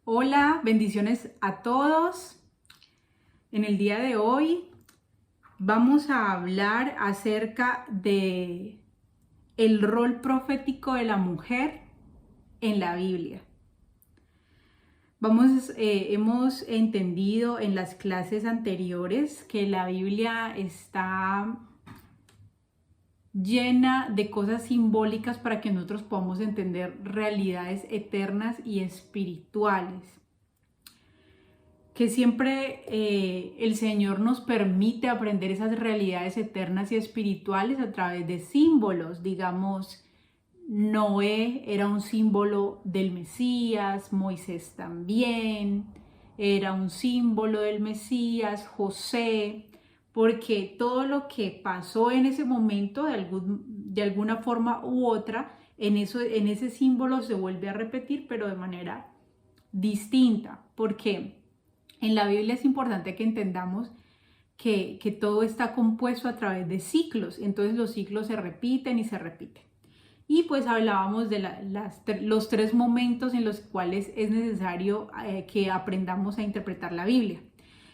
Hola, bendiciones a todos. En el día de hoy vamos a hablar acerca de el rol profético de la mujer en la Biblia. Hemos entendido en las clases anteriores que la Biblia está llena de cosas simbólicas para que nosotros podamos entender realidades eternas y espirituales. Que siempre el Señor nos permite aprender esas realidades eternas y espirituales a través de símbolos. Digamos, Noé era un símbolo del Mesías, Moisés también era un símbolo del Mesías, José, porque todo lo que pasó en ese momento, de alguna forma u otra, en ese símbolo se vuelve a repetir, pero de manera distinta. ¿Por qué? En la Biblia es importante que entendamos que todo está compuesto a través de ciclos, entonces los ciclos se repiten y se repiten. Y pues hablábamos de los tres momentos en los cuales es necesario que aprendamos a interpretar la Biblia.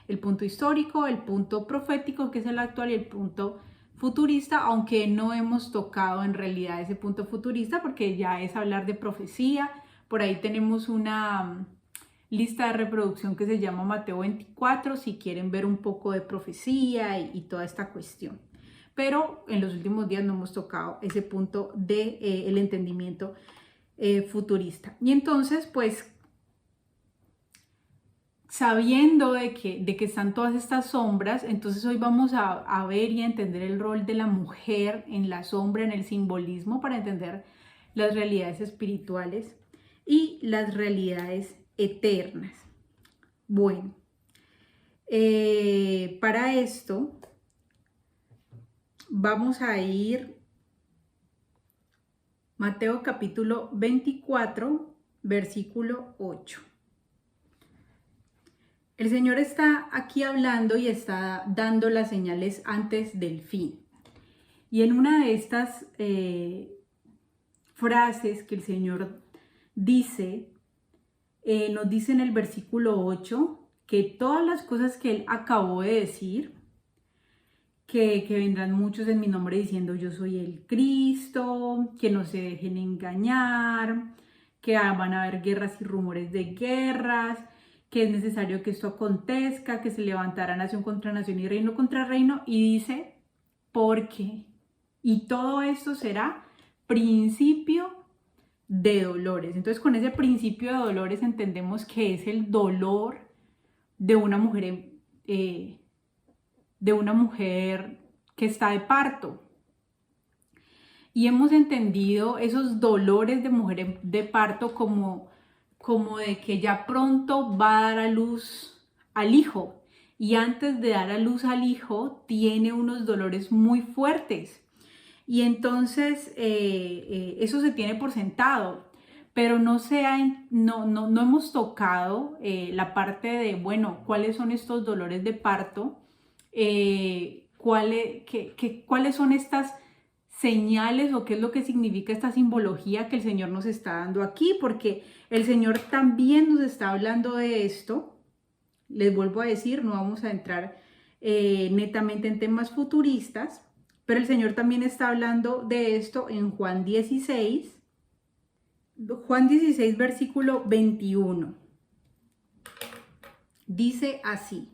El punto histórico, el punto profético, que es el actual, y el punto futurista, aunque no hemos tocado en realidad ese punto futurista porque ya es hablar de profecía. Por ahí tenemos una lista de reproducción que se llama Mateo 24, si quieren ver un poco de profecía y toda esta cuestión. Pero en los últimos días no hemos tocado ese punto de el entendimiento futurista. Y entonces, pues, sabiendo de que están todas estas sombras, entonces hoy vamos a ver y a entender el rol de la mujer en la sombra, en el simbolismo, para entender las realidades espirituales y las realidades eternas. Bueno, para esto vamos a ir Mateo capítulo 24, versículo 8. El Señor está aquí hablando y está dando las señales antes del fin. Y en una de estas frases que el Señor dice, nos dice en el versículo 8 que todas las cosas que Él acabó de decir, que vendrán muchos en mi nombre diciendo yo soy el Cristo, que no se dejen engañar, que van a haber guerras y rumores de guerras, que es necesario que esto acontezca, que se levantará nación contra nación y reino contra reino, y dice, porque, y todo esto será principio de dolores. Entonces, con ese principio de dolores entendemos que es el dolor de una mujer que está de parto. Y hemos entendido esos dolores de mujer de parto como de que ya pronto va a dar a luz al hijo. Y antes de dar a luz al hijo tiene unos dolores muy fuertes. Y entonces eso se tiene por sentado. Pero no hemos tocado la parte de, bueno, ¿cuáles son estos dolores de parto? ¿Cuáles son estas señales o qué es lo que significa esta simbología que el Señor nos está dando aquí? Porque el Señor también nos está hablando de esto. Les vuelvo a decir, no vamos a entrar netamente en temas futuristas, pero el Señor también está hablando de esto en Juan 16, versículo 21. Dice así: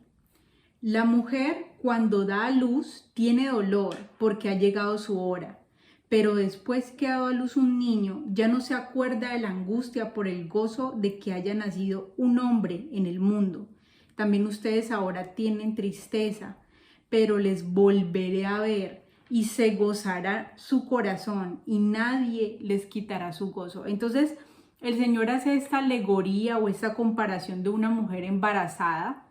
la mujer cuando da a luz tiene dolor porque ha llegado su hora, pero después que ha dado a luz un niño ya no se acuerda de la angustia por el gozo de que haya nacido un hombre en el mundo. También ustedes ahora tienen tristeza, pero les volveré a ver y se gozará su corazón y nadie les quitará su gozo. Entonces el Señor hace esta alegoría o esta comparación de una mujer embarazada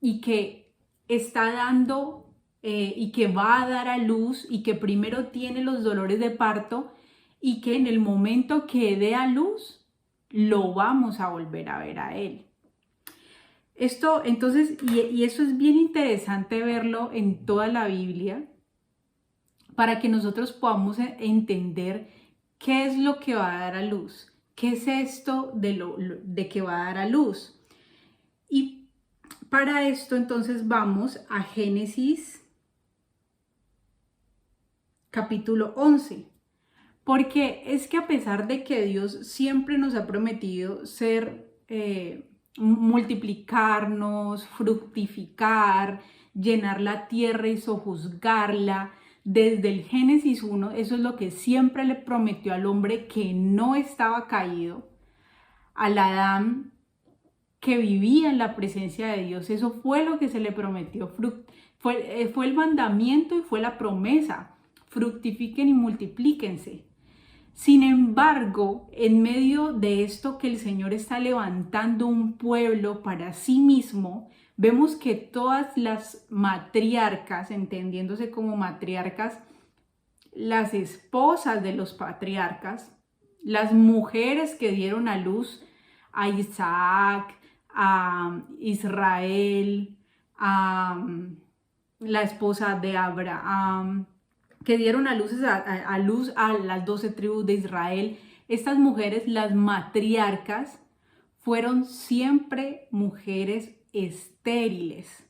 y que está dando y que va a dar a luz y que primero tiene los dolores de parto y que en el momento que dé a luz lo vamos a volver a ver a Él. Esto entonces, y eso es bien interesante verlo en toda la Biblia para que nosotros podamos entender qué es lo que va a dar a luz, ¿qué es esto de que va a dar a luz? Y para esto entonces vamos a Génesis capítulo 11. Porque es que a pesar de que Dios siempre nos ha prometido multiplicarnos, fructificar, llenar la tierra y sojuzgarla, desde el Génesis 1, eso es lo que siempre le prometió al hombre que no estaba caído, al Adán que vivía en la presencia de Dios. Eso fue lo que se le prometió. Fue el mandamiento y fue la promesa. Fructifiquen y multiplíquense. Sin embargo, en medio de esto que el Señor está levantando un pueblo para sí mismo, vemos que todas las matriarcas, entendiéndose como matriarcas, las esposas de los patriarcas, las mujeres que dieron a luz a Isaac, a Israel, a la esposa de Abraham, que dieron a luz a las 12 tribus de Israel. Estas mujeres, las matriarcas, fueron siempre mujeres estériles.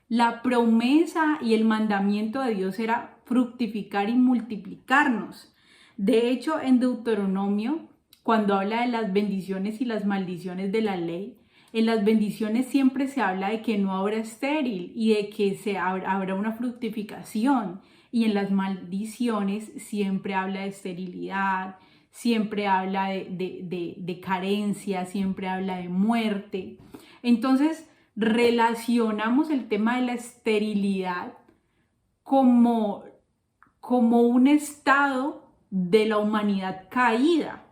La promesa y el mandamiento de Dios era fructificar y multiplicarnos. De hecho, en Deuteronomio, cuando habla de las bendiciones y las maldiciones de la ley, en las bendiciones siempre se habla de que no habrá estéril y de que habrá una fructificación. Y en las maldiciones siempre habla de esterilidad, siempre habla de carencia, siempre habla de muerte. Entonces, relacionamos el tema de la esterilidad como un estado de la humanidad caída.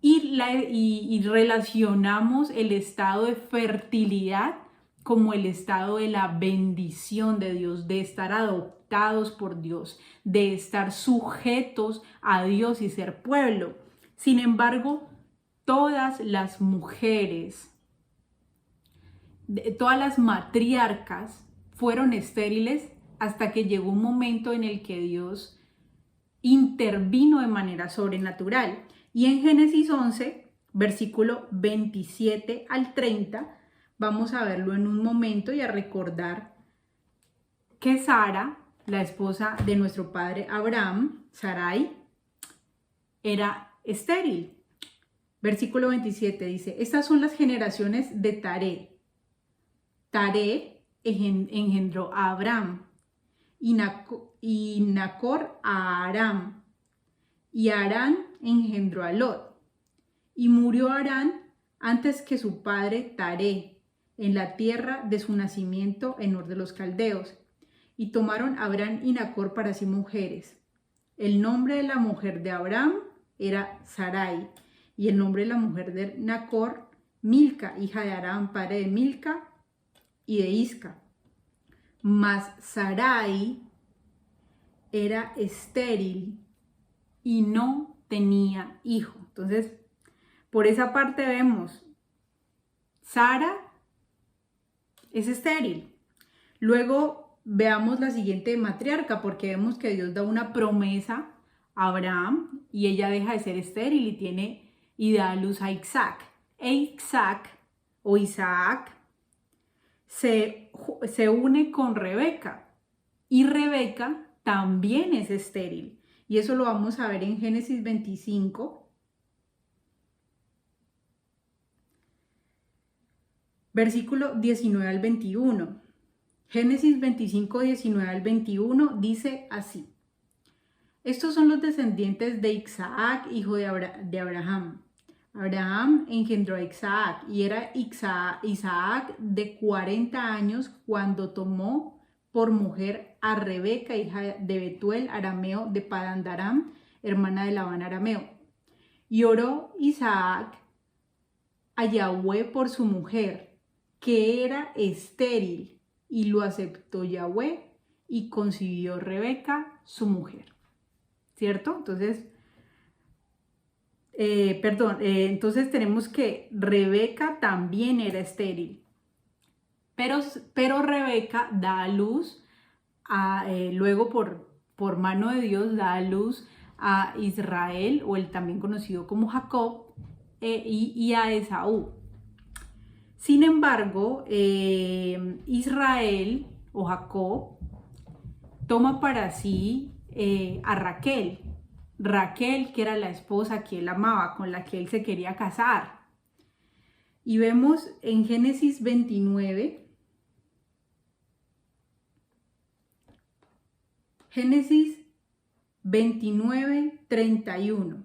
Y relacionamos el estado de fertilidad como el estado de la bendición de Dios, de estar adoptados por Dios, de estar sujetos a Dios y ser pueblo. Sin embargo, todas las mujeres, todas las matriarcas fueron estériles hasta que llegó un momento en el que Dios intervino de manera sobrenatural. Y en Génesis 11, versículo 27 al 30, vamos a verlo en un momento y a recordar que Sara, la esposa de nuestro padre Abraham, Sarai, era estéril. Versículo 27 dice, estas son las generaciones de Taré. Taré engendró a Abraham y Nacor a Aram. Y Harán engendró a Lot. Y murió Harán antes que su padre Taré, en la tierra de su nacimiento en Ur de los Caldeos. Y tomaron Abraham y Nacor para sí mujeres. El nombre de la mujer de Abraham era Sarai, y el nombre de la mujer de Nacor, Milca, hija de Aram, padre de Milca y de Isca. Mas Sarai era estéril y no tenía hijo. Entonces, por esa parte vemos, Sara es estéril. Luego veamos la siguiente matriarca, porque vemos que Dios da una promesa a Abraham y ella deja de ser estéril y da a luz a Isaac. E Isaac se une con Rebeca y Rebeca también es estéril. Y eso lo vamos a ver en Génesis 25, versículo 19 al 21. Génesis 25, 19 al 21 dice así. Estos son los descendientes de Isaac, hijo de Abraham. Abraham engendró a Isaac y era Isaac de 40 años cuando tomó por mujer a Rebeca, hija de Betuel, arameo de Padán de Aram, hermana de Labán arameo. Y oró Isaac a Yahweh por su mujer, que era estéril, y lo aceptó Yahweh y concibió Rebeca, su mujer. ¿Cierto? Entonces, entonces tenemos que Rebeca también era estéril. Pero Rebeca da a luz, luego por mano de Dios, da a luz a Israel, o el también conocido como Jacob, y a Esaú. Sin embargo, Israel o Jacob toma para sí a Raquel. Raquel, que era la esposa que él amaba, con la que él se quería casar. Y vemos en Génesis 29, Génesis 29, 31.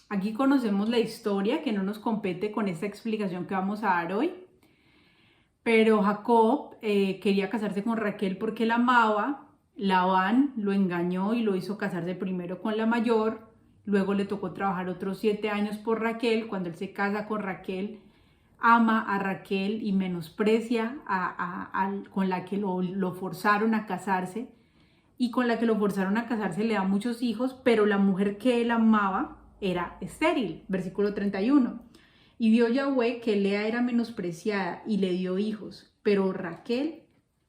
Aquí conocemos la historia que no nos compete con esta explicación que vamos a dar hoy. Pero Jacob quería casarse con Raquel porque la amaba. Labán lo engañó y lo hizo casarse primero con la mayor. Luego le tocó trabajar otros 7 años por Raquel. Cuando él se casa con Raquel, ama a Raquel y menosprecia con la que lo forzaron a casarse. Y con la que lo forzaron a casarse le da muchos hijos, pero la mujer que él amaba era estéril. Versículo 31. Y vio Yahweh que Lea era menospreciada y le dio hijos, pero Raquel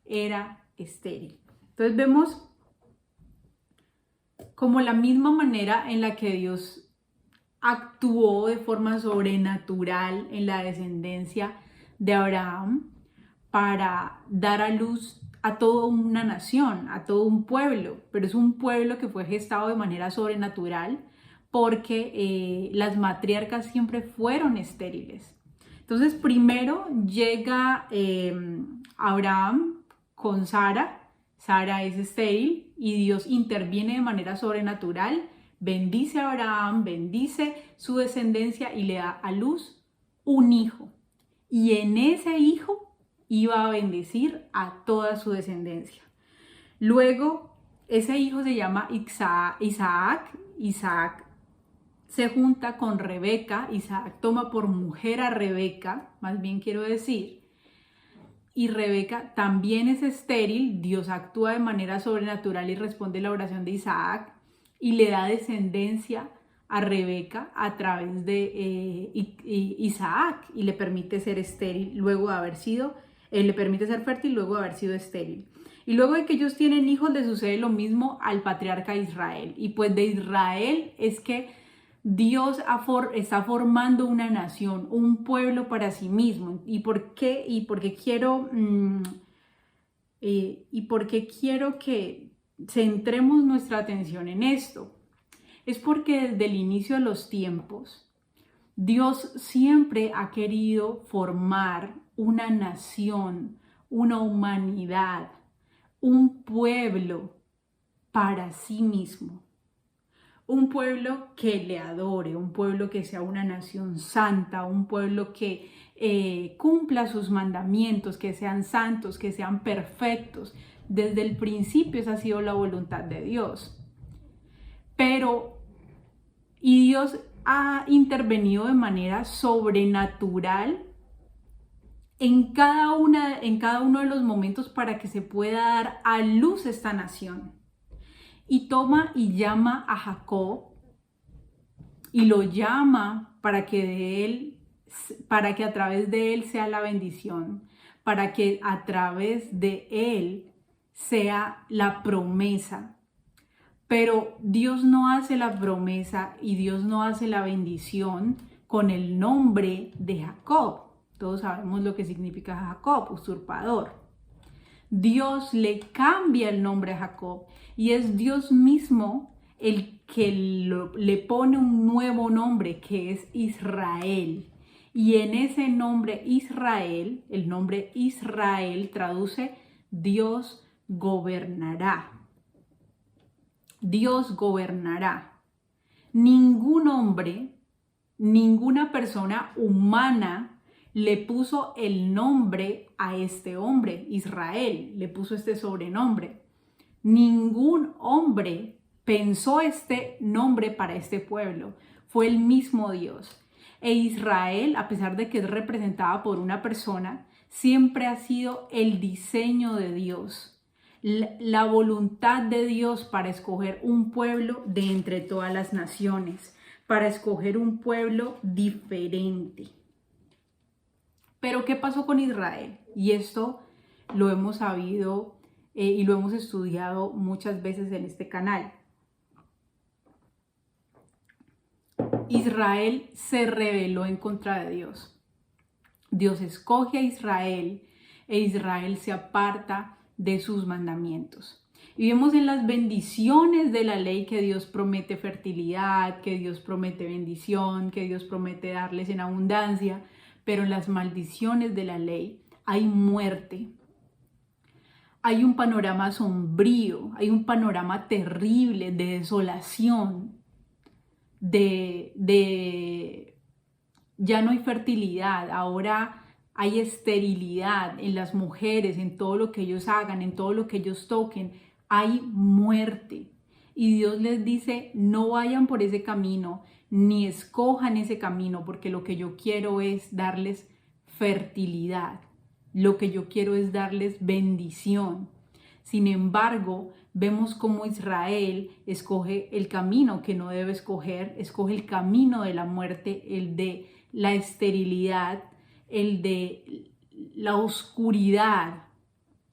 era estéril. Entonces vemos como la misma manera en la que Dios actuó de forma sobrenatural en la descendencia de Abraham para dar a luz a toda una nación, a todo un pueblo, pero es un pueblo que fue gestado de manera sobrenatural porque las matriarcas siempre fueron estériles. Entonces primero llega Abraham con Sara. Sara es estéril y Dios interviene de manera sobrenatural, bendice a Abraham, bendice su descendencia y le da a luz un hijo. Y en ese hijo iba a bendecir a toda su descendencia. Luego, ese hijo se llama Isaac. Isaac se junta con Rebeca. Isaac toma por mujer a Rebeca, más bien quiero decir. Y Rebeca también es estéril. Dios actúa de manera sobrenatural y responde la oración de Isaac y le da descendencia a Rebeca a través de Isaac y le permite ser estéril luego de haber sido, le permite ser fértil luego de haber sido estéril. Y luego de que ellos tienen hijos le sucede lo mismo al patriarca Israel. Y pues de Israel es que Dios está formando una nación, un pueblo para sí mismo. ¿Y por qué? Y porque quiero que centremos nuestra atención en esto. Es porque desde el inicio de los tiempos, Dios siempre ha querido formar una nación, una humanidad, un pueblo para sí mismo. Un pueblo que le adore, un pueblo que sea una nación santa, un pueblo que cumpla sus mandamientos, que sean santos, que sean perfectos. Desde el principio esa ha sido la voluntad de Dios. Y Dios ha intervenido de manera sobrenatural en cada uno de los momentos para que se pueda dar a luz esta nación. Y toma y llama a Jacob y lo llama para que a través de él sea la bendición, para que a través de él sea la promesa. Pero Dios no hace la promesa y Dios no hace la bendición con el nombre de Jacob. Todos sabemos lo que significa Jacob, usurpador. Dios le cambia el nombre a Jacob y es Dios mismo el que le pone un nuevo nombre que es Israel. Y en ese nombre Israel, el nombre Israel traduce Dios gobernará. Dios gobernará. Ningún hombre, ninguna persona humana le puso el nombre a este hombre, Israel, le puso este sobrenombre. Ningún hombre pensó este nombre para este pueblo, fue el mismo Dios. E Israel, a pesar de que es representada por una persona, siempre ha sido el diseño de Dios, la voluntad de Dios para escoger un pueblo de entre todas las naciones, para escoger un pueblo diferente. Pero ¿qué pasó con Israel? Y esto lo hemos sabido y lo hemos estudiado muchas veces en este canal. Israel se rebeló en contra de Dios. Dios escoge a Israel e Israel se aparta de sus mandamientos. Y vemos en las bendiciones de la ley que Dios promete fertilidad, que Dios promete bendición, que Dios promete darles en abundancia, pero en las maldiciones de la ley hay muerte. Hay un panorama sombrío, hay un panorama terrible de desolación, ya no hay fertilidad, ahora hay esterilidad en las mujeres, en todo lo que ellos hagan, en todo lo que ellos toquen, hay muerte. Y Dios les dice, no vayan por ese camino, ni escojan ese camino, porque lo que yo quiero es darles fertilidad, lo que yo quiero es darles bendición. Sin embargo, vemos cómo Israel escoge el camino que no debe escoger, escoge el camino de la muerte, el de la esterilidad, el de la oscuridad.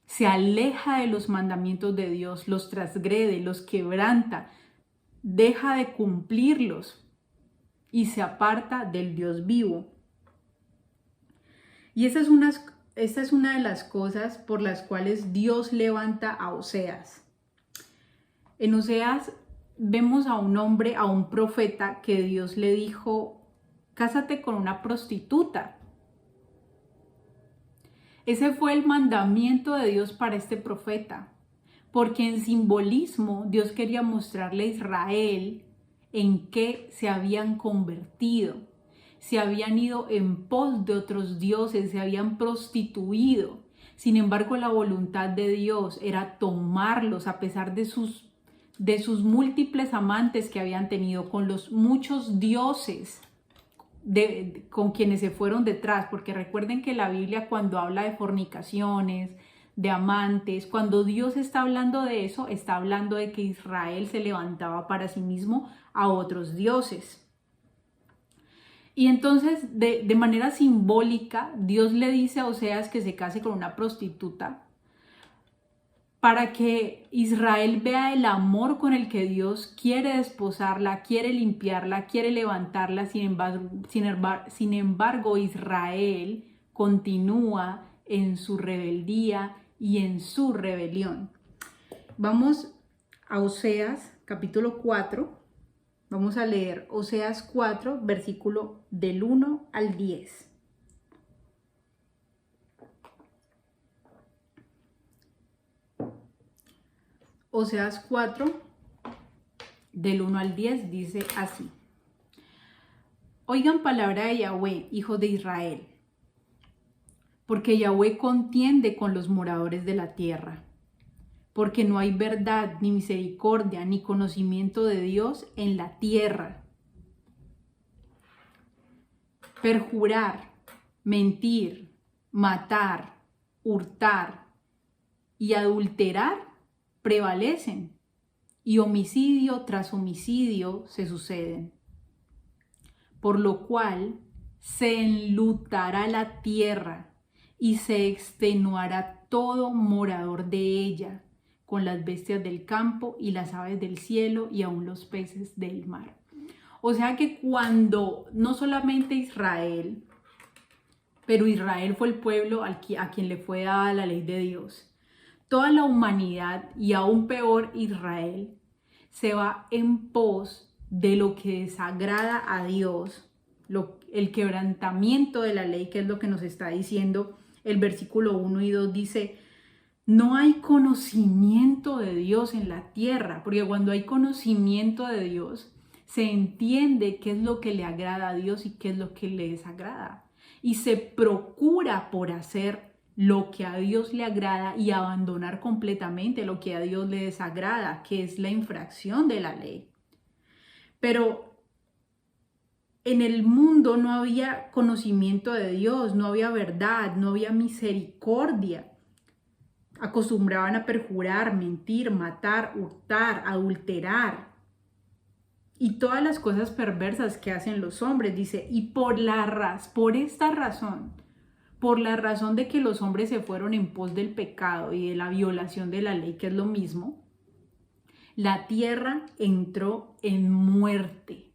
Se aleja de los mandamientos de Dios, los transgrede, los quebranta, deja de cumplirlos y se aparta del Dios vivo. Y esta es una de las cosas por las cuales Dios levanta a Oseas. En Oseas vemos a un hombre, a un profeta, que Dios le dijo, cásate con una prostituta. Ese fue el mandamiento de Dios para este profeta, porque en simbolismo Dios quería mostrarle a Israel en qué se habían convertido. Se habían ido en pos de otros dioses, se habían prostituido. Sin embargo, la voluntad de Dios era tomarlos a pesar de sus múltiples amantes que habían tenido, con los muchos dioses con quienes se fueron detrás, porque recuerden que la Biblia, cuando habla de fornicaciones, de amantes, cuando Dios está hablando de eso, está hablando de que Israel se levantaba para sí mismo a otros dioses. Y entonces, de manera simbólica, Dios le dice a Oseas que se case con una prostituta para que Israel vea el amor con el que Dios quiere desposarla, quiere limpiarla, quiere levantarla. Sin embargo, Israel continúa en su rebeldía y en su rebelión. Vamos a Oseas capítulo 4. Vamos a leer Oseas 4, versículo del 1 al 10. Oseas 4, del 1 al 10, dice así. Oigan palabra de Yahweh, hijos de Israel, porque Yahweh contiende con los moradores de la tierra, porque no hay verdad, ni misericordia, ni conocimiento de Dios en la tierra. Perjurar, mentir, matar, hurtar y adulterar prevalecen, y homicidio tras homicidio se suceden. Por lo cual se enlutará la tierra y se extenuará todo morador de ella, con las bestias del campo y las aves del cielo y aún los peces del mar. O sea que cuando no solamente Israel, pero Israel fue el pueblo a quien le fue dada la ley de Dios, toda la humanidad y aún peor Israel se va en pos de lo que desagrada a Dios, el quebrantamiento de la ley, que es lo que nos está diciendo el versículo 1 y 2, dice, no hay conocimiento de Dios en la tierra, porque cuando hay conocimiento de Dios, se entiende qué es lo que le agrada a Dios y qué es lo que le desagrada. Y se procura por hacer lo que a Dios le agrada y abandonar completamente lo que a Dios le desagrada, que es la infracción de la ley. Pero en el mundo no había conocimiento de Dios, no había verdad, no había misericordia. Acostumbraban a perjurar, mentir, matar, hurtar, adulterar y todas las cosas perversas que hacen los hombres. Dice, y por esta razón, por la razón de que los hombres se fueron en pos del pecado y de la violación de la ley, que es lo mismo, la tierra entró en muerte,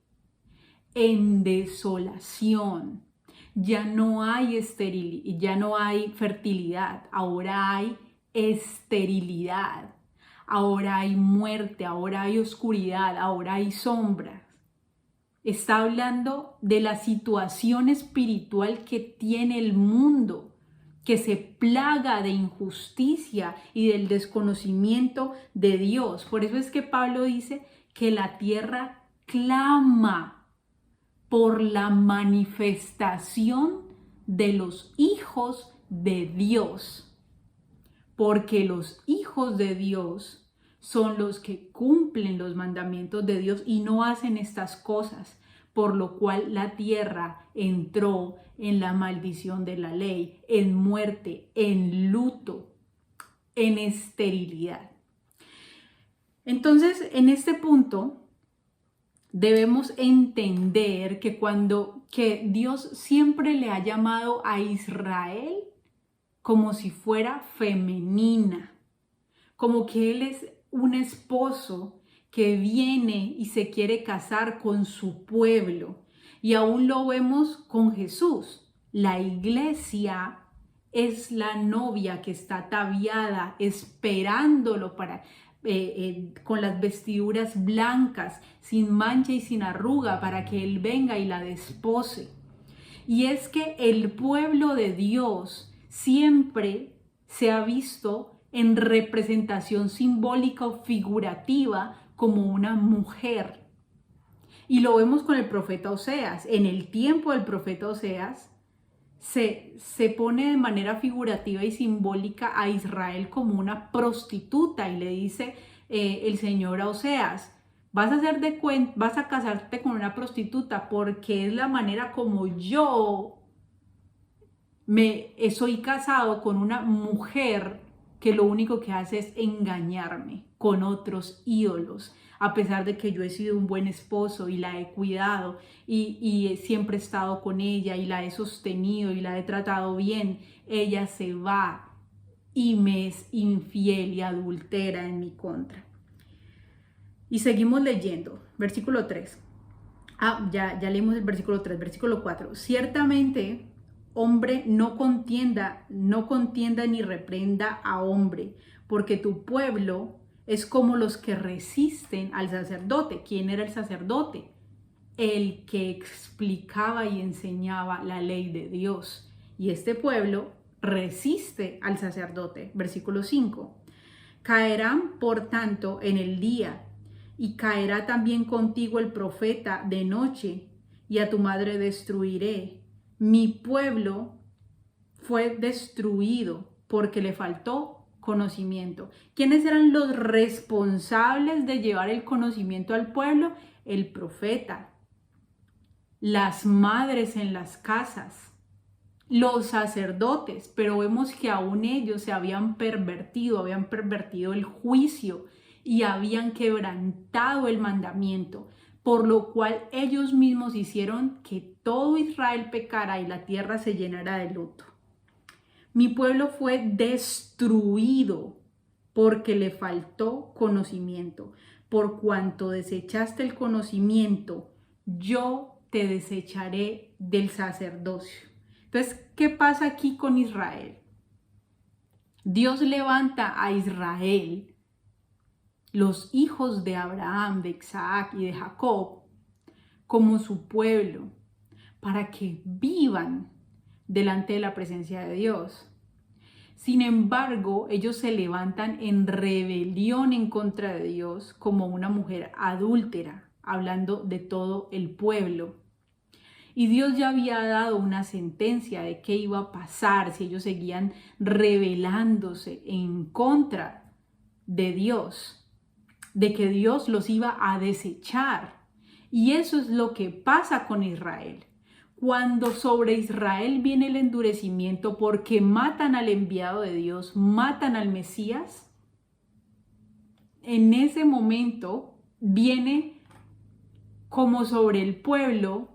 en desolación. Ya no hay ya no hay fertilidad, ahora hay esterilidad, ahora hay muerte, ahora hay oscuridad, ahora hay sombras. Está hablando de la situación espiritual que tiene el mundo, que se plaga de injusticia y del desconocimiento de Dios. Por eso es que Pablo dice que la tierra clama por la manifestación de los hijos de Dios, porque los hijos de Dios son los que cumplen los mandamientos de Dios y no hacen estas cosas, por lo cual la tierra entró en la maldición de la ley, en muerte, en luto, en esterilidad. Entonces, en este punto, debemos entender que Dios siempre le ha llamado a Israel como si fuera femenina, como que Él es un esposo que viene y se quiere casar con su pueblo. Y aún lo vemos con Jesús. La iglesia es la novia que está ataviada, esperándolo con las vestiduras blancas, sin mancha y sin arruga, para que Él venga y la despose. Y es que el pueblo de Dios siempre se ha visto en representación simbólica o figurativa como una mujer. Y lo vemos con el profeta Oseas. En el tiempo del profeta Oseas se pone de manera figurativa y simbólica a Israel como una prostituta y le dice el Señor a Oseas: vas a casarte con una prostituta porque es la manera como yo soy casado con una mujer que lo único que hace es engañarme con otros ídolos, a pesar de que yo he sido un buen esposo y la he cuidado y siempre he estado con ella y la he sostenido y la he tratado bien. Ella se va y me es infiel y adultera en mi contra. Y seguimos leyendo, versículo 3. Ya leímos el versículo 3, versículo 4. Ciertamente, hombre no contienda ni reprenda a hombre, porque tu pueblo es como los que resisten al sacerdote. ¿Quién era el sacerdote? El que explicaba y enseñaba la ley de Dios. Y este pueblo resiste al sacerdote. Versículo 5. Caerán, por tanto, en el día, y caerá también contigo el profeta de noche, y a tu madre destruiré. Mi pueblo fue destruido porque le faltó conocimiento. ¿Quiénes eran los responsables de llevar el conocimiento al pueblo? El profeta, las madres en las casas, los sacerdotes, pero vemos que aún ellos se habían pervertido el juicio y habían quebrantado el mandamiento, por lo cual ellos mismos hicieron que todo Israel pecara y la tierra se llenara de luto. Mi pueblo fue destruido porque le faltó conocimiento. Por cuanto desechaste el conocimiento, yo te desecharé del sacerdocio. Entonces, ¿qué pasa aquí con Israel? Dios levanta a Israel, los hijos de Abraham, de Isaac y de Jacob, como su pueblo, para que vivan delante de la presencia de Dios. Sin embargo, ellos se levantan en rebelión en contra de Dios como una mujer adúltera, hablando de todo el pueblo. Y Dios ya había dado una sentencia de qué iba a pasar si ellos seguían rebelándose en contra de Dios, de que Dios los iba a desechar. Y eso es lo que pasa con Israel. Cuando sobre Israel viene el endurecimiento porque matan al enviado de Dios, matan al Mesías, en ese momento viene como sobre el pueblo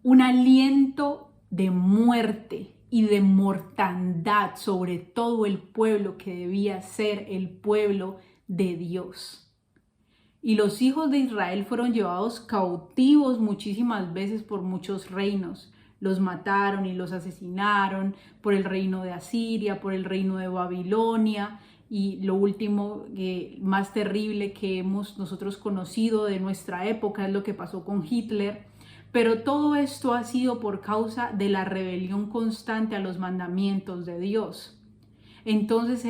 un aliento de muerte y de mortandad sobre todo el pueblo que debía ser el pueblo de Dios. Y los hijos de Israel fueron llevados cautivos muchísimas veces por muchos reinos. Los mataron y los asesinaron por el reino de Asiria, por el reino de Babilonia. Y lo último, más terrible que hemos nosotros conocido de nuestra época es lo que pasó con Hitler. Pero todo esto ha sido por causa de la rebelión constante a los mandamientos de Dios. Entonces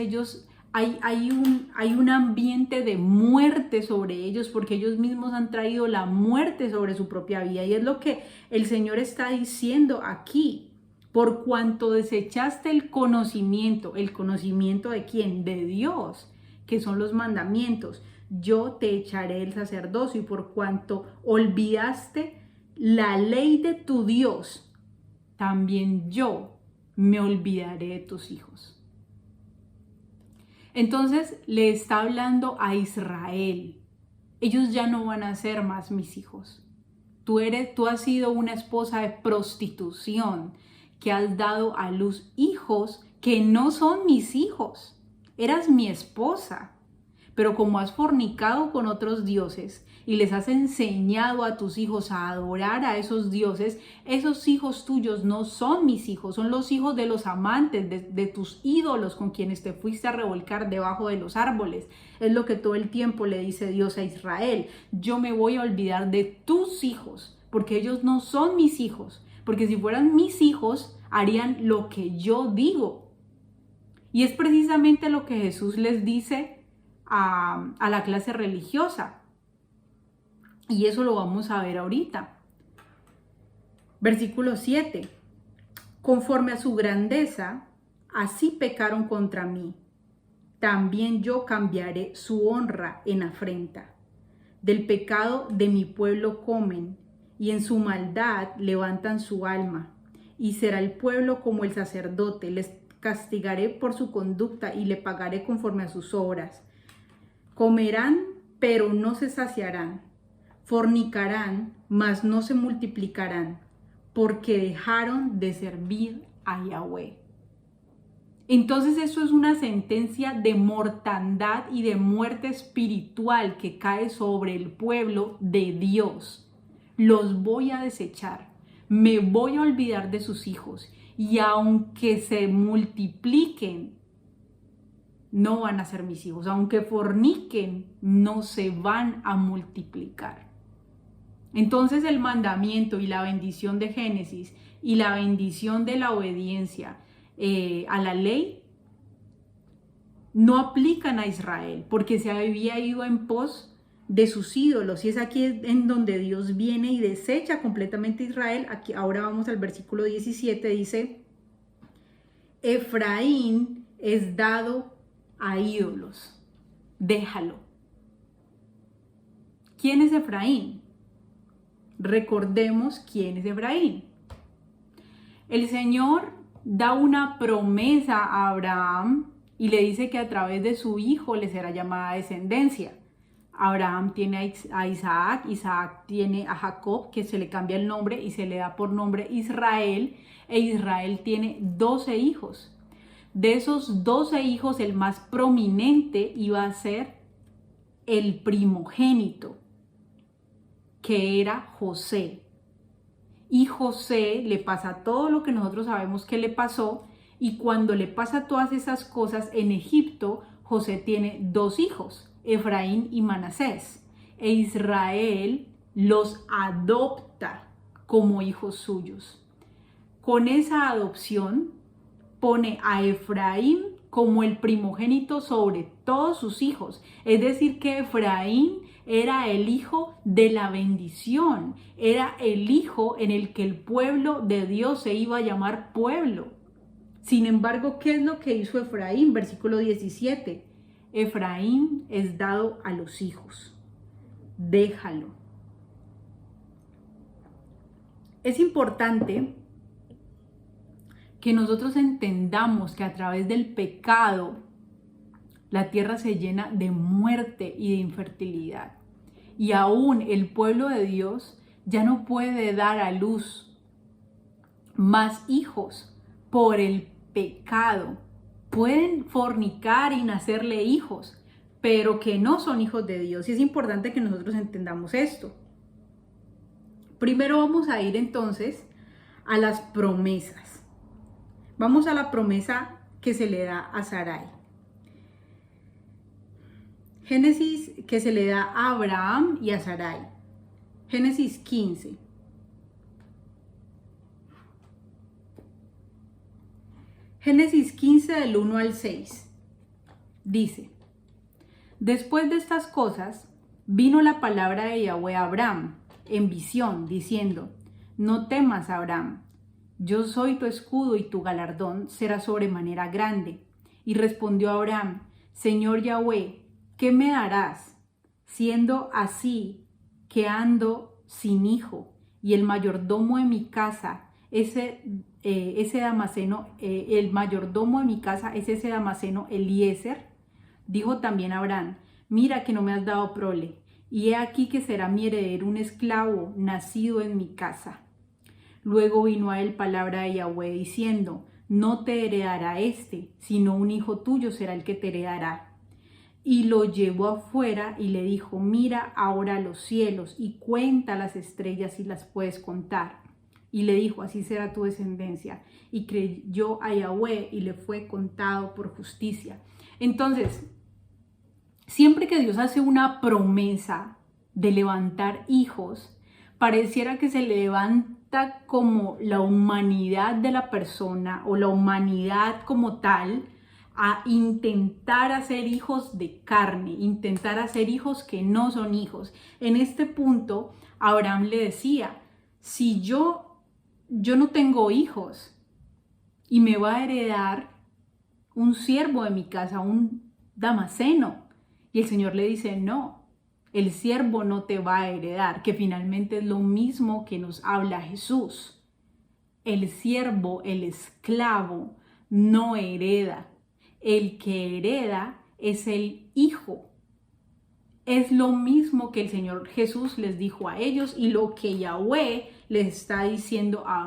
hay un ambiente de muerte sobre ellos porque ellos mismos han traído la muerte sobre su propia vida. Y es lo que el Señor está diciendo aquí. Por cuanto desechaste el conocimiento ¿de quién? De Dios, que son los mandamientos. Yo te echaré el sacerdocio. Y por cuanto olvidaste la ley de tu Dios, también yo me olvidaré de tus hijos. Entonces le está hablando a Israel. Ellos ya no van a ser más mis hijos. Tú has sido una esposa de prostitución que has dado a luz hijos que no son mis hijos. Eras mi esposa. Pero como has fornicado con otros dioses y les has enseñado a tus hijos a adorar a esos dioses, esos hijos tuyos no son mis hijos, son los hijos de los amantes, de tus ídolos con quienes te fuiste a revolcar debajo de los árboles. Es lo que todo el tiempo le dice Dios a Israel. Yo me voy a olvidar de tus hijos, porque ellos no son mis hijos. Porque si fueran mis hijos, harían lo que yo digo. Y es precisamente lo que Jesús les dice a la clase religiosa. Y eso lo vamos a ver ahorita. Versículo 7. Conforme a su grandeza, así pecaron contra mí. También yo cambiaré su honra en afrenta. Del pecado de mi pueblo comen, y en su maldad levantan su alma. Y será el pueblo como el sacerdote. Les castigaré por su conducta y le pagaré conforme a sus obras. Comerán, pero no se saciarán. Fornicarán, mas no se multiplicarán, porque dejaron de servir a Yahweh. Entonces eso es una sentencia de mortandad y de muerte espiritual que cae sobre el pueblo de Dios. Los voy a desechar, me voy a olvidar de sus hijos, y aunque se multipliquen, no van a ser mis hijos. Aunque forniquen, no se van a multiplicar. Entonces el mandamiento y la bendición de Génesis y la bendición de la obediencia a la ley no aplican a Israel porque se había ido en pos de sus ídolos. Y es aquí en donde Dios viene y desecha completamente a Israel. Aquí, ahora vamos al versículo 17, dice: Efraín es dado a ídolos, déjalo. ¿Quién es Efraín? Recordemos quién es Efraín. El Señor da una promesa a Abraham y le dice que a través de su hijo le será llamada descendencia. Abraham tiene a Isaac, Isaac tiene a Jacob, que se le cambia el nombre y se le da por nombre Israel, e Israel tiene 12 hijos. De esos 12 hijos, el más prominente iba a ser el primogénito, que era José. Y José le pasa todo lo que nosotros sabemos que le pasó, y cuando le pasa todas esas cosas en Egipto, José tiene 2 hijos, Efraín y Manasés, e Israel los adopta como hijos suyos. Con esa adopción pone a Efraín como el primogénito sobre todos sus hijos. Es decir, que Efraín era el hijo de la bendición, era el hijo en el que el pueblo de Dios se iba a llamar pueblo. Sin embargo, ¿qué es lo que hizo Efraín? Versículo 17. Efraín es dado a los hijos. Déjalo. Es importante que nosotros entendamos que a través del pecado la tierra se llena de muerte y de infertilidad. Y aún el pueblo de Dios ya no puede dar a luz más hijos por el pecado. Pueden fornicar y nacerle hijos, pero que no son hijos de Dios. Y es importante que nosotros entendamos esto. Primero vamos a ir entonces a las promesas. Vamos a la promesa que se le da a Sarai. Génesis que se le da a Abraham y a Sarai. Génesis 15. Génesis 15 del 1 al 6. Dice: Después de estas cosas, vino la palabra de Yahweh a Abraham en visión, diciendo: No temas, Abraham, yo soy tu escudo y tu galardón será sobremanera grande. Y respondió Abraham: Señor Yahweh, ¿qué me darás, siendo así que ando sin hijo, y el mayordomo de mi casa, el mayordomo de mi casa es ese Damaseno Eliezer? Dijo también Abraham: Mira que no me has dado prole, y he aquí que será mi heredero un esclavo nacido en mi casa. Luego vino a él palabra de Yahweh diciendo: No te heredará sino un hijo tuyo será el que te heredará. Y lo llevó afuera y le dijo: Mira ahora los cielos y cuenta las estrellas si las puedes contar. Y le dijo: Así será tu descendencia. Y creyó a Yahweh y le fue contado por justicia. Entonces, siempre que Dios hace una promesa de levantar hijos, pareciera que se levanta como la humanidad de la persona o la humanidad como tal a intentar hacer hijos de carne, intentar hacer hijos que no son hijos. En este punto, Abraham le decía: si yo no tengo hijos y me va a heredar un siervo de mi casa, un Damaseno. Y el Señor le dice: no, el siervo no te va a heredar, que finalmente es lo mismo que nos habla Jesús. El siervo, el esclavo, no hereda. El que hereda es el hijo. Es lo mismo que el Señor Jesús les dijo a ellos y lo que Yahweh les está diciendo a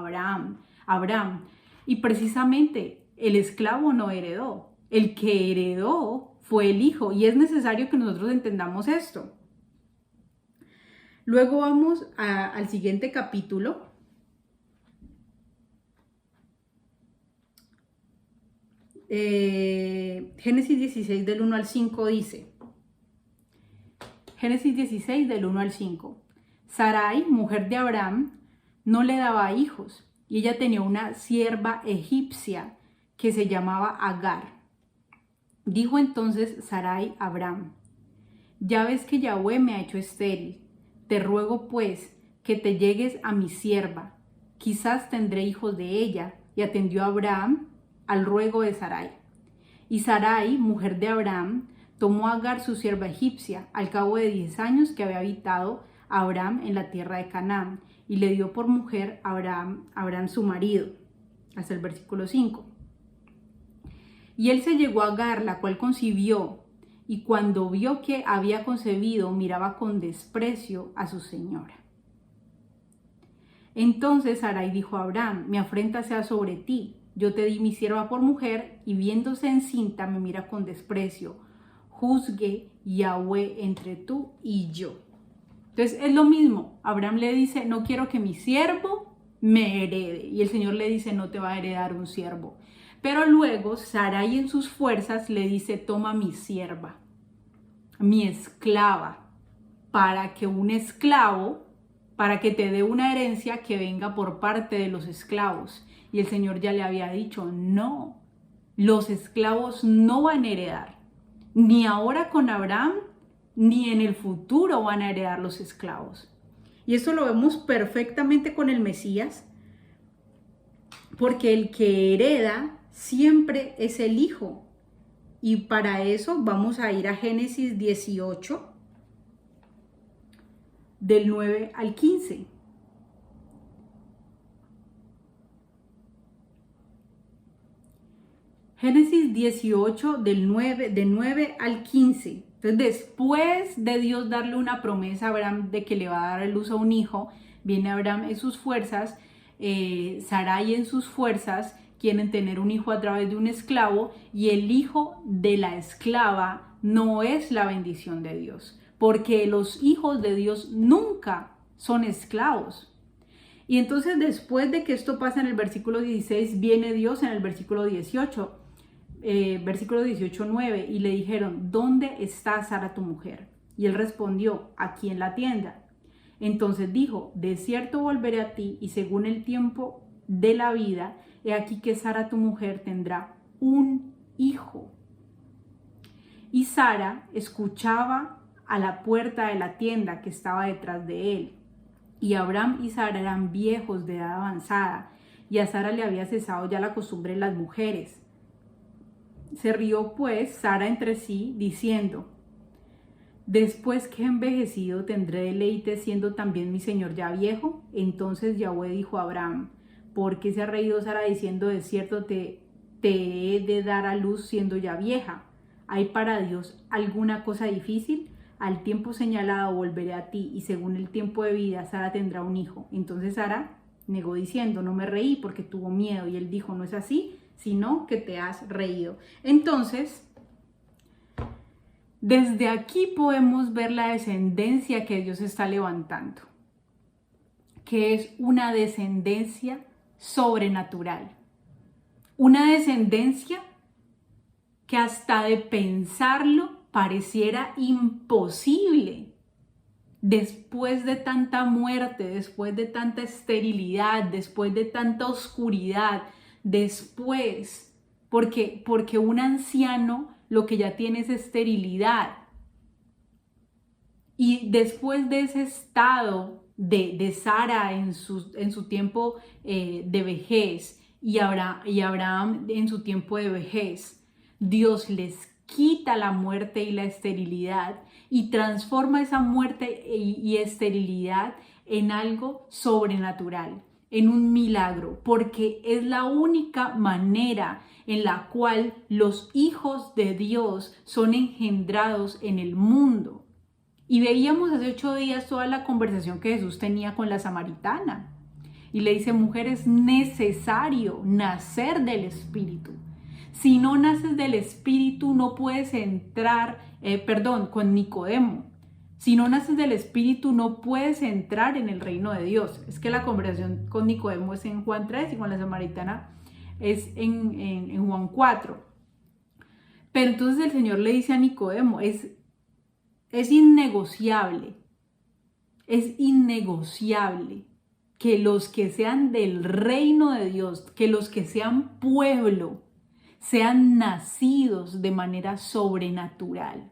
Abraham. Y precisamente el esclavo no heredó. El que heredó fue el hijo. Y es necesario que nosotros entendamos esto. Luego vamos al siguiente capítulo. Génesis 16 del 1 al 5 dice: Génesis 16 del 1 al 5. Sarai, mujer de Abraham, no le daba hijos, y ella tenía una sierva egipcia que se llamaba Agar. Dijo entonces Sarai a Abraham: Ya ves que Yahweh me ha hecho estéril. Te ruego pues que te llegues a mi sierva. Quizás tendré hijos de ella. Y atendió Abraham al ruego de Sarai. Y Sarai, mujer de Abraham, tomó a Agar su sierva egipcia, al cabo de 10 años que había habitado Abraham en la tierra de Canaán, y le dio por mujer a Abraham su marido. Hasta el versículo 5. Y él se llegó a Agar, la cual concibió, y cuando vio que había concebido, miraba con desprecio a su señora. Entonces Sarai dijo a Abraham: Mi afrenta sea sobre ti. Yo te di mi sierva por mujer, y viéndose encinta me mira con desprecio. Juzgue Yahweh entre tú y yo. Entonces es lo mismo. Abraham le dice: no quiero que mi siervo me herede. Y el Señor le dice: no te va a heredar un siervo. Pero luego Sarai en sus fuerzas le dice: toma mi sierva, mi esclava, para que un esclavo, para que te dé una herencia que venga por parte de los esclavos. Y el Señor ya le había dicho: no, los esclavos no van a heredar. Ni ahora con Abraham, ni en el futuro van a heredar los esclavos. Y esto lo vemos perfectamente con el Mesías, porque el que hereda siempre es el hijo. Y para eso vamos a ir a Génesis 18, del 9 al 15. Génesis 18, de 9 al 15. Entonces, después de Dios darle una promesa a Abraham de que le va a dar a luz a un hijo, viene Abraham en sus fuerzas Sarai en sus fuerzas quieren tener un hijo a través de un esclavo, y el hijo de la esclava no es la bendición de Dios, porque los hijos de Dios nunca son esclavos. Y entonces, después de que esto pasa en el versículo 16, viene Dios en el versículo 18, versículo 18:9, y le dijeron: ¿dónde está Sara tu mujer? Y él respondió: aquí en la tienda. Entonces dijo: de cierto volveré a ti, y según el tiempo de la vida, he aquí que Sara tu mujer tendrá un hijo. Y Sara escuchaba a la puerta de la tienda que estaba detrás de él. Y Abraham y Sara eran viejos de edad avanzada, y a Sara le había cesado ya la costumbre de las mujeres. Se rió pues Sara entre sí, diciendo: después que he envejecido, ¿tendré deleite siendo también mi señor ya viejo? Entonces Yahweh dijo a Abraham: ¿por qué se ha reído Sara diciendo, de cierto te he de dar a luz siendo ya vieja? ¿Hay para Dios alguna cosa difícil? Al tiempo señalado volveré a ti, y según el tiempo de vida Sara tendrá un hijo. Entonces Sara negó diciendo: no me reí, porque tuvo miedo. Y él dijo: no es así, sino que te has reído. Entonces, desde aquí podemos ver la descendencia que Dios está levantando, que es una descendencia sobrenatural, una descendencia que hasta de pensarlo pareciera imposible. Después de tanta muerte, después de tanta esterilidad, después de tanta oscuridad, porque un anciano lo que ya tiene es esterilidad. Y después de ese estado de Sara en su tiempo de vejez y Abraham en su tiempo de vejez, Dios les quita la muerte y la esterilidad y transforma esa muerte y esterilidad en algo sobrenatural, en un milagro, porque es la única manera en la cual los hijos de Dios son engendrados en el mundo. Y veíamos hace 8 días toda la conversación que Jesús tenía con la samaritana. Y le dice: mujer, es necesario nacer del Espíritu. Si no naces del Espíritu, no puedes entrar, con Nicodemo. Si no naces del Espíritu, no puedes entrar en el reino de Dios. Es que la conversación con Nicodemo es en Juan 3 y con la samaritana es en Juan 4. Pero entonces el Señor le dice a Nicodemo: es innegociable que los que sean del reino de Dios, que los que sean pueblo, sean nacidos de manera sobrenatural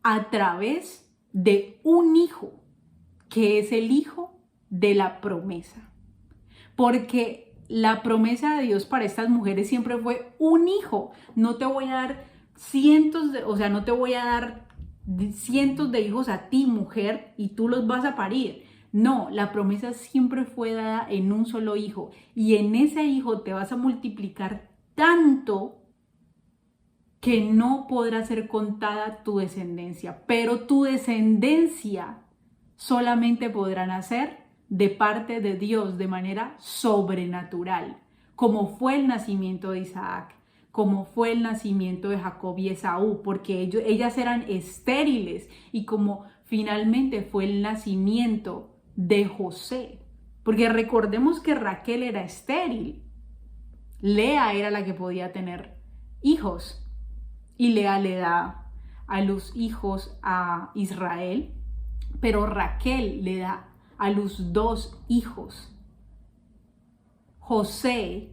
a través de un hijo, que es el hijo de la promesa. Porque la promesa de Dios para estas mujeres siempre fue un hijo. No te voy a dar cientos de hijos a ti, mujer, y tú los vas a parir. No, la promesa siempre fue dada en un solo hijo, y en ese hijo te vas a multiplicar tanto que no podrá ser contada tu descendencia, pero tu descendencia solamente podrá nacer de parte de Dios de manera sobrenatural, como fue el nacimiento de Isaac, como fue el nacimiento de Jacob y Esaú, porque ellas eran estériles, y como finalmente fue el nacimiento de José, porque recordemos que Raquel era estéril, Lea era la que podía tener hijos, y Lea le da a los hijos a Israel, pero Raquel le da a luz 2 hijos, José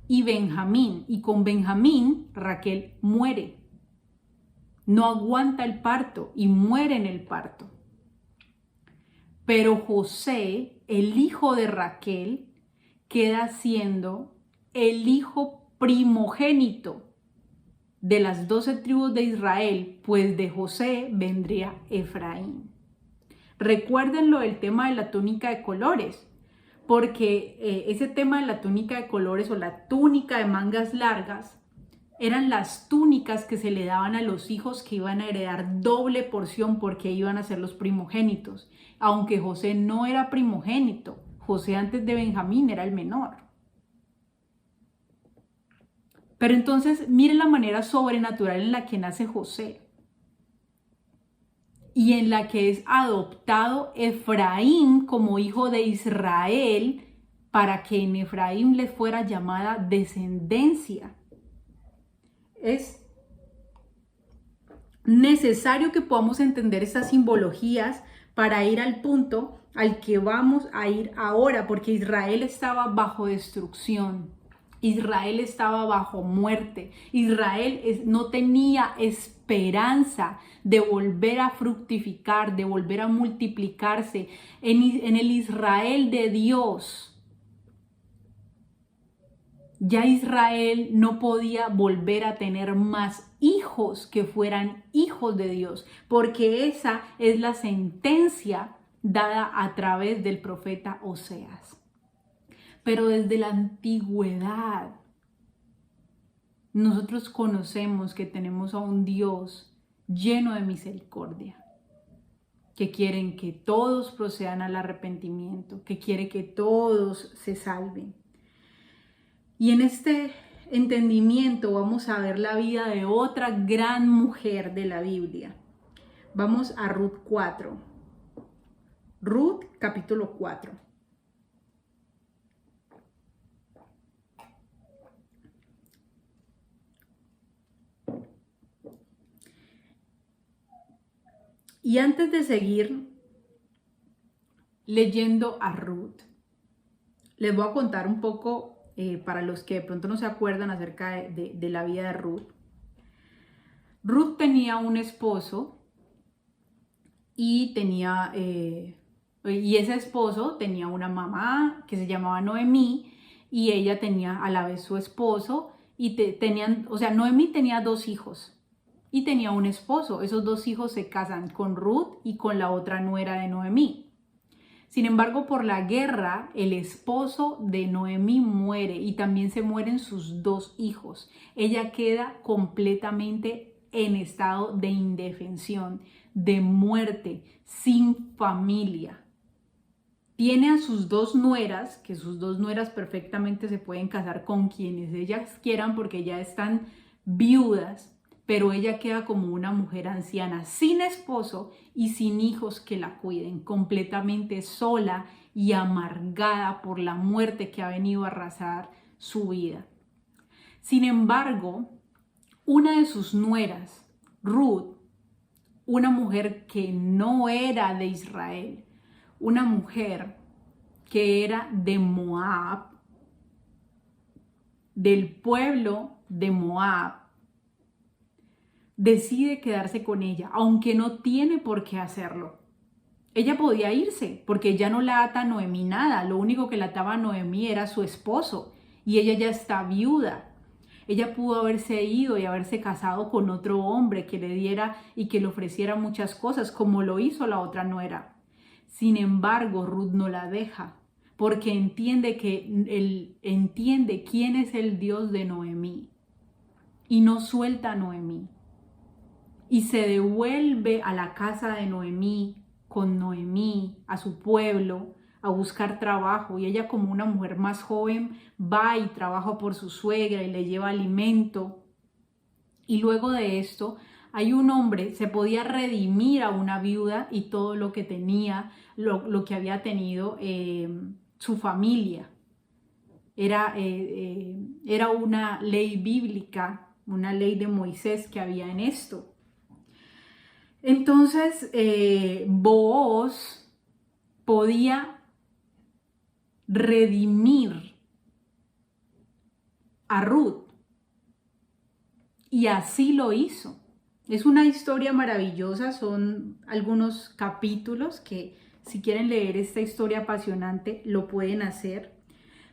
y Benjamín, y con Benjamín Raquel muere, no aguanta el parto y muere en el parto. Pero José, el hijo de Raquel, queda siendo el hijo primogénito de las 12 tribus de Israel, pues de José vendría Efraín. Recuérdenlo el tema de la túnica de colores, porque ese tema de la túnica de colores o la túnica de mangas largas eran las túnicas que se le daban a los hijos que iban a heredar doble porción porque iban a ser los primogénitos. Aunque José no era primogénito, José antes de Benjamín era el menor. Pero entonces mire la manera sobrenatural en la que nace José y en la que es adoptado Efraín como hijo de Israel para que en Efraín le fuera llamada descendencia. Es necesario que podamos entender estas simbologías para ir al punto al que vamos a ir ahora, porque Israel estaba bajo destrucción. Israel estaba bajo muerte. Israel no tenía esperanza de volver a fructificar, de volver a multiplicarse. En el Israel de Dios, ya Israel no podía volver a tener más hijos que fueran hijos de Dios, porque esa es la sentencia dada a través del profeta Oseas. Pero desde la antigüedad, nosotros conocemos que tenemos a un Dios lleno de misericordia, que quieren que todos procedan al arrepentimiento, que quiere que todos se salven. Y en este entendimiento vamos a ver la vida de otra gran mujer de la Biblia. Vamos a Ruth 4. Ruth capítulo 4. Y antes de seguir leyendo a Ruth, les voy a contar un poco, para los que de pronto no se acuerdan acerca de la vida de Ruth. Ruth tenía un esposo y y ese esposo tenía una mamá que se llamaba Noemí y ella tenía a la vez su esposo y Noemí tenía 2 hijos y tenía un esposo. Esos 2 hijos se casan con Ruth y con la otra nuera de Noemí. Sin embargo, por la guerra, el esposo de Noemí muere y también se mueren sus 2 hijos. Ella queda completamente en estado de indefensión, de muerte, sin familia. Tiene a sus 2 nueras, que sus 2 nueras perfectamente se pueden casar con quienes ellas quieran porque ya están viudas, pero ella queda como una mujer anciana, sin esposo y sin hijos que la cuiden, completamente sola y amargada por la muerte que ha venido a arrasar su vida. Sin embargo, una de sus nueras, Ruth, una mujer que no era de Israel, una mujer que era de Moab, del pueblo de Moab, decide quedarse con ella, aunque no tiene por qué hacerlo. Ella podía irse, porque ya no la ata a Noemí nada, lo único que la ataba a Noemí era su esposo, y ella ya está viuda. Ella pudo haberse ido y haberse casado con otro hombre que le diera y que le ofreciera muchas cosas, como lo hizo la otra nuera. Sin embargo, Ruth no la deja, porque entiende quién es el Dios de Noemí, y no suelta a Noemí. Y se devuelve a la casa de Noemí, con Noemí, a su pueblo, a buscar trabajo. Y ella, como una mujer más joven, va y trabaja por su suegra y le lleva alimento. Y luego de esto, hay un hombre, se podía redimir a una viuda y todo lo que tenía, lo que había tenido su familia. Era una ley bíblica, una ley de Moisés que había en esto. Entonces, Booz podía redimir a Ruth y así lo hizo. Es una historia maravillosa, son algunos capítulos que si quieren leer esta historia apasionante lo pueden hacer.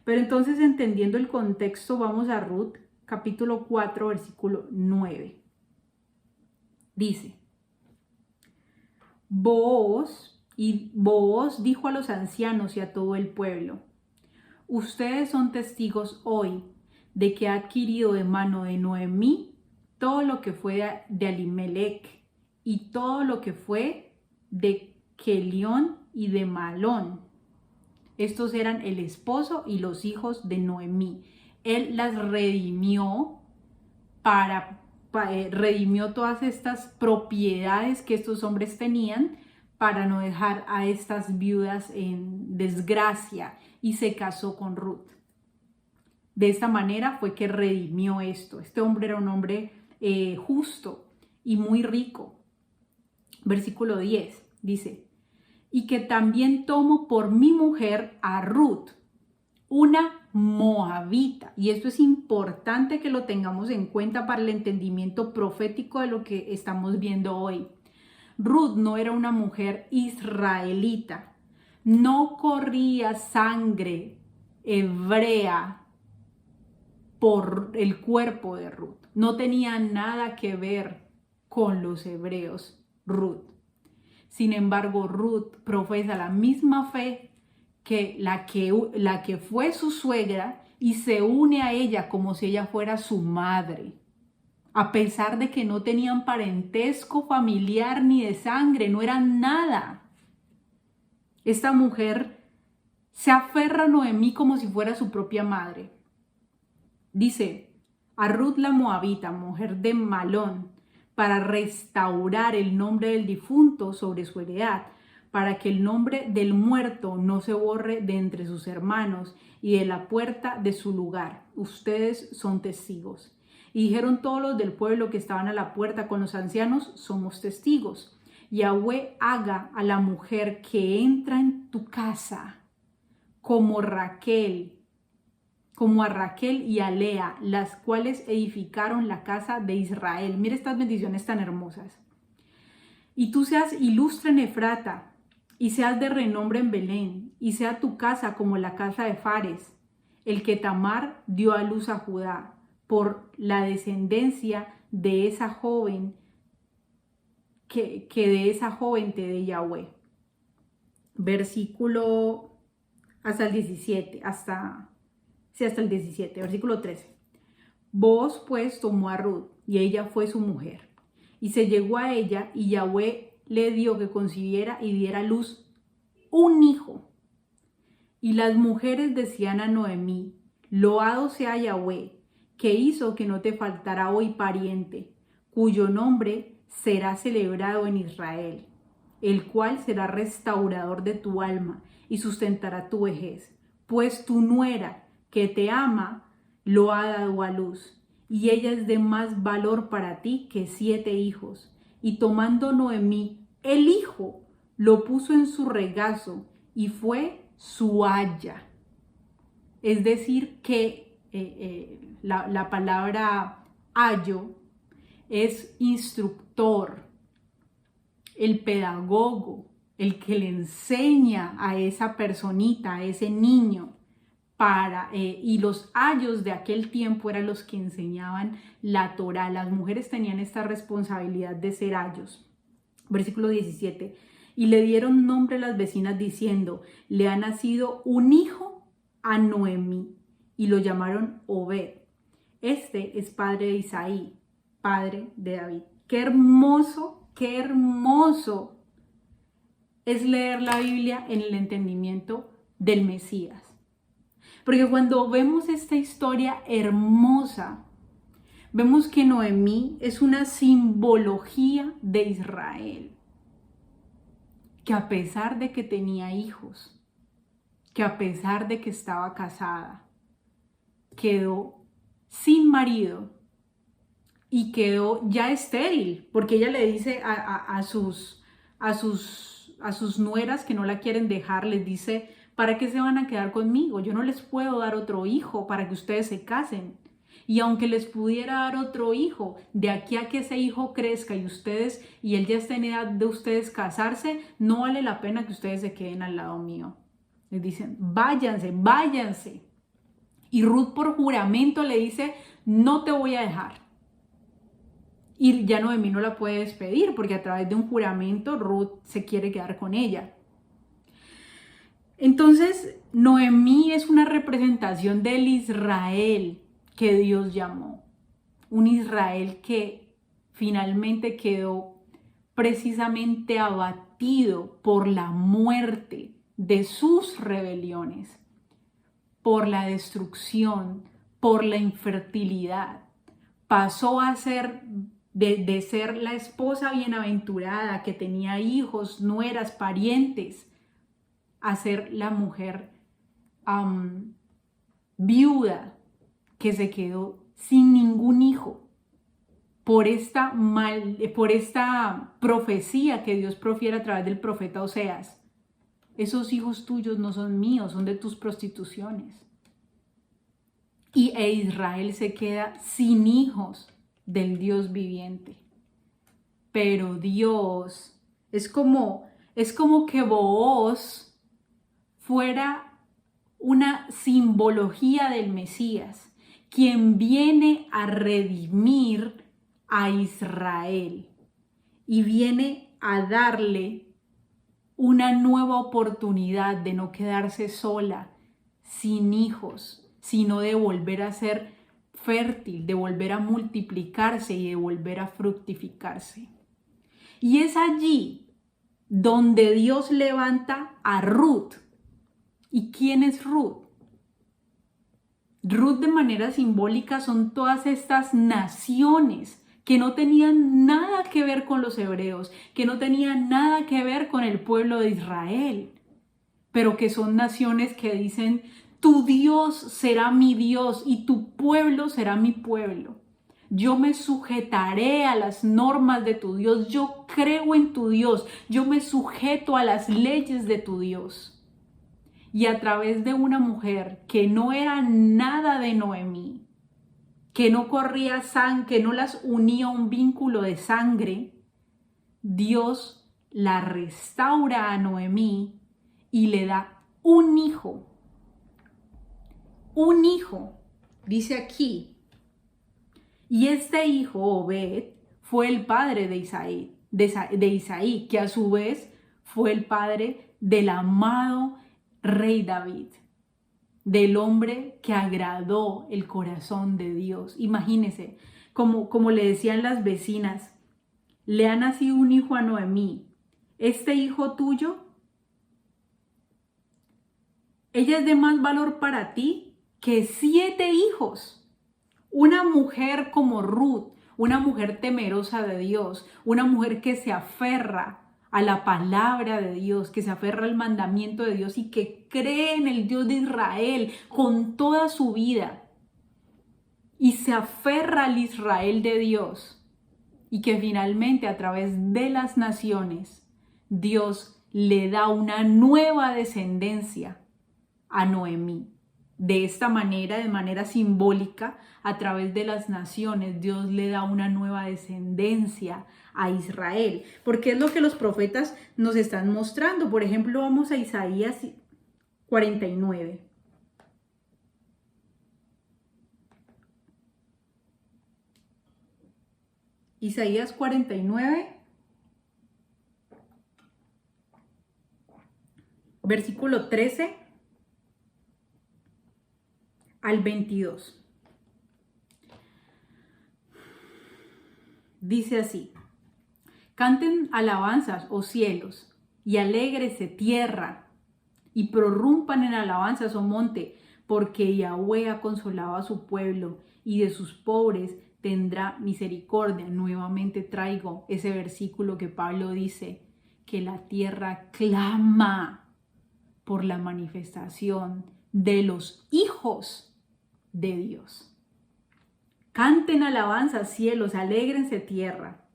Pero entonces, entendiendo el contexto, vamos a Ruth, capítulo 4, versículo 9. Dice: Booz dijo a los ancianos y a todo el pueblo: ustedes son testigos hoy de que ha adquirido de mano de Noemí todo lo que fue de Elimelech y todo lo que fue de Kelión y de Malón, Estos eran el esposo y los hijos de Noemí. Él las redimió redimió todas estas propiedades que estos hombres tenían para no dejar a estas viudas en desgracia, y se casó con Ruth. De esta manera fue que redimió esto. Este hombre era un hombre justo y muy rico. Versículo 10 dice: y que también tomo por mi mujer a Ruth, una moabita. Y esto es importante que lo tengamos en cuenta para el entendimiento profético de lo que estamos viendo hoy. Ruth no era una mujer israelita, no corría sangre hebrea por el cuerpo de Ruth, no tenía nada que ver con los hebreos, Ruth. Sin embargo, Ruth profesa la misma fe que la que fue su suegra, y se une a ella como si ella fuera su madre, a pesar de que no tenían parentesco familiar ni de sangre, no eran nada. Esta mujer se aferra a Noemí como si fuera su propia madre. Dice: a Ruth la moabita, mujer de Malón, para restaurar el nombre del difunto sobre su heredad, para que el nombre del muerto no se borre de entre sus hermanos y de la puerta de su lugar. Ustedes son testigos. Y dijeron todos los del pueblo que estaban a la puerta con los ancianos: somos testigos. Yahweh haga a la mujer que entra en tu casa como a Raquel y a Lea, las cuales edificaron la casa de Israel. Mira estas bendiciones tan hermosas. Y tú seas ilustre en Efrata, y seas de renombre en Belén, y sea tu casa como la casa de Fares, el que Tamar dio a luz a Judá, por la descendencia de esa joven, que de esa joven te dé Yahweh. Versículo hasta el 17, hasta el 17, versículo 13. Booz pues tomó a Ruth, y ella fue su mujer, y se llegó a ella, y Yahweh le dio que concibiera y diera a luz un hijo. Y las mujeres decían a Noemí: loado sea Yahweh, que hizo que no te faltara hoy pariente, cuyo nombre será celebrado en Israel, el cual será restaurador de tu alma y sustentará tu vejez, pues tu nuera, que te ama, lo ha dado a luz, y ella es de más valor para ti que 7 hijos. Y tomando Noemí el hijo, lo puso en su regazo, y fue su aya. Es decir, que la palabra ayo es instructor, el pedagogo, el que le enseña a esa personita, a ese niño. Y los ayos de aquel tiempo eran los que enseñaban la Torá. Las mujeres tenían esta responsabilidad de ser ayos. Versículo 17. Y le dieron nombre a las vecinas diciendo: le ha nacido un hijo a Noemí, y lo llamaron Obed. Este es padre de Isaí, padre de David. Qué hermoso es leer la Biblia en el entendimiento del Mesías. Porque cuando vemos esta historia hermosa, vemos que Noemí es una simbología de Israel, que a pesar de que tenía hijos, que a pesar de que estaba casada, quedó sin marido y quedó ya estéril, porque ella le dice a sus nueras que no la quieren dejar, les dice: ¿para qué se van a quedar conmigo? Yo no les puedo dar otro hijo para que ustedes se casen. Y aunque les pudiera dar otro hijo, de aquí a que ese hijo crezca y él ya está en edad de ustedes casarse, no vale la pena que ustedes se queden al lado mío. Les dicen: váyanse, váyanse. Y Ruth por juramento le dice: no te voy a dejar. Y ya Noemí no la puede despedir, porque a través de un juramento Ruth se quiere quedar con ella. Entonces, Noemí es una representación del Israel que Dios llamó. Un Israel que finalmente quedó precisamente abatido por la muerte de sus rebeliones, por la destrucción, por la infertilidad. Pasó a ser, de ser la esposa bienaventurada que tenía hijos, nueras, parientes, a ser la mujer viuda que se quedó sin ningún hijo por esta profecía que Dios profiere a través del profeta Oseas. Esos hijos tuyos no son míos, son de tus prostituciones. E Israel se queda sin hijos del Dios viviente. Pero Dios, es como que Booz fuera una simbología del Mesías, quien viene a redimir a Israel y viene a darle una nueva oportunidad de no quedarse sola, sin hijos, sino de volver a ser fértil, de volver a multiplicarse y de volver a fructificarse. Y es allí donde Dios levanta a Ruth. ¿Y quién es Ruth? Ruth, de manera simbólica, son todas estas naciones que no tenían nada que ver con los hebreos, que no tenían nada que ver con el pueblo de Israel, pero que son naciones que dicen: tu Dios será mi Dios y tu pueblo será mi pueblo. Yo me sujetaré a las normas de tu Dios, yo creo en tu Dios, yo me sujeto a las leyes de tu Dios. Y a través de una mujer que no era nada de Noemí, que no corría sangre, que no las unía un vínculo de sangre, Dios la restaura a Noemí y le da un hijo. Un hijo, dice aquí. Y este hijo, Obed, fue el padre de Isaí, que a su vez fue el padre del amado rey David, del hombre que agradó el corazón de Dios. Imagínense, como le decían las vecinas, le ha nacido un hijo a Noemí. Este hijo tuyo, ella es de más valor para ti que 7 hijos. Una mujer como Ruth, una mujer temerosa de Dios, una mujer que se aferra a la palabra de Dios, que se aferra al mandamiento de Dios y que cree en el Dios de Israel con toda su vida y se aferra al Israel de Dios, y que finalmente a través de las naciones Dios le da una nueva descendencia a Noemí. De esta manera, de manera simbólica, a través de las naciones, Dios le da una nueva descendencia a Israel. Porque es lo que los profetas nos están mostrando. Por ejemplo, vamos a Isaías 49. Isaías 49, versículo 13 al 22. Dice así: canten alabanzas, oh cielos, y alégrese tierra, y prorrumpan en alabanzas, oh monte, porque Yahweh ha consolado a su pueblo, y de sus pobres tendrá misericordia. Nuevamente traigo ese versículo que Pablo dice, que la tierra clama por la manifestación de los hijos de Dios. Canten alabanzas, cielos, alégrense tierra,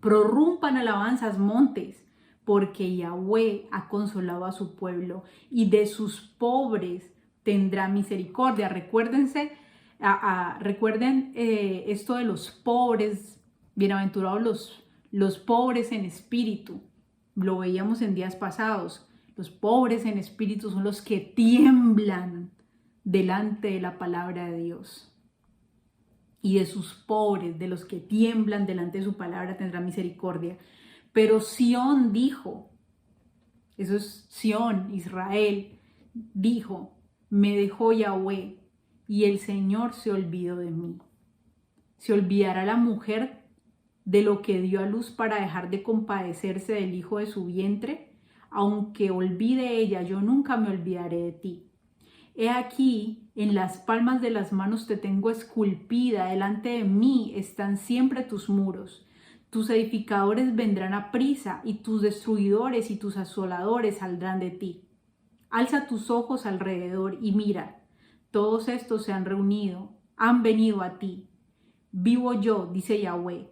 prorrumpan alabanzas, montes, porque Yahweh ha consolado a su pueblo y de sus pobres tendrá misericordia. Recuerden esto de los pobres, bienaventurados los pobres en espíritu. Lo veíamos en días pasados. Los pobres en espíritu son los que tiemblan delante de la palabra de Dios. Y de sus pobres, de los que tiemblan delante de su palabra, tendrá misericordia. Pero Sión dijo, eso es Sión, Israel, dijo: me dejó Yahweh y el Señor se olvidó de mí. ¿Se olvidará la mujer de lo que dio a luz para dejar de compadecerse del hijo de su vientre? aunque olvide ella, yo nunca me olvidaré de ti. He aquí, en las palmas de las manos te tengo esculpida, delante de mí están siempre tus muros. Tus edificadores vendrán a prisa, y tus destruidores y tus asoladores saldrán de ti. Alza tus ojos alrededor y mira, todos estos se han reunido, han venido a ti. Vivo yo, dice Yahweh,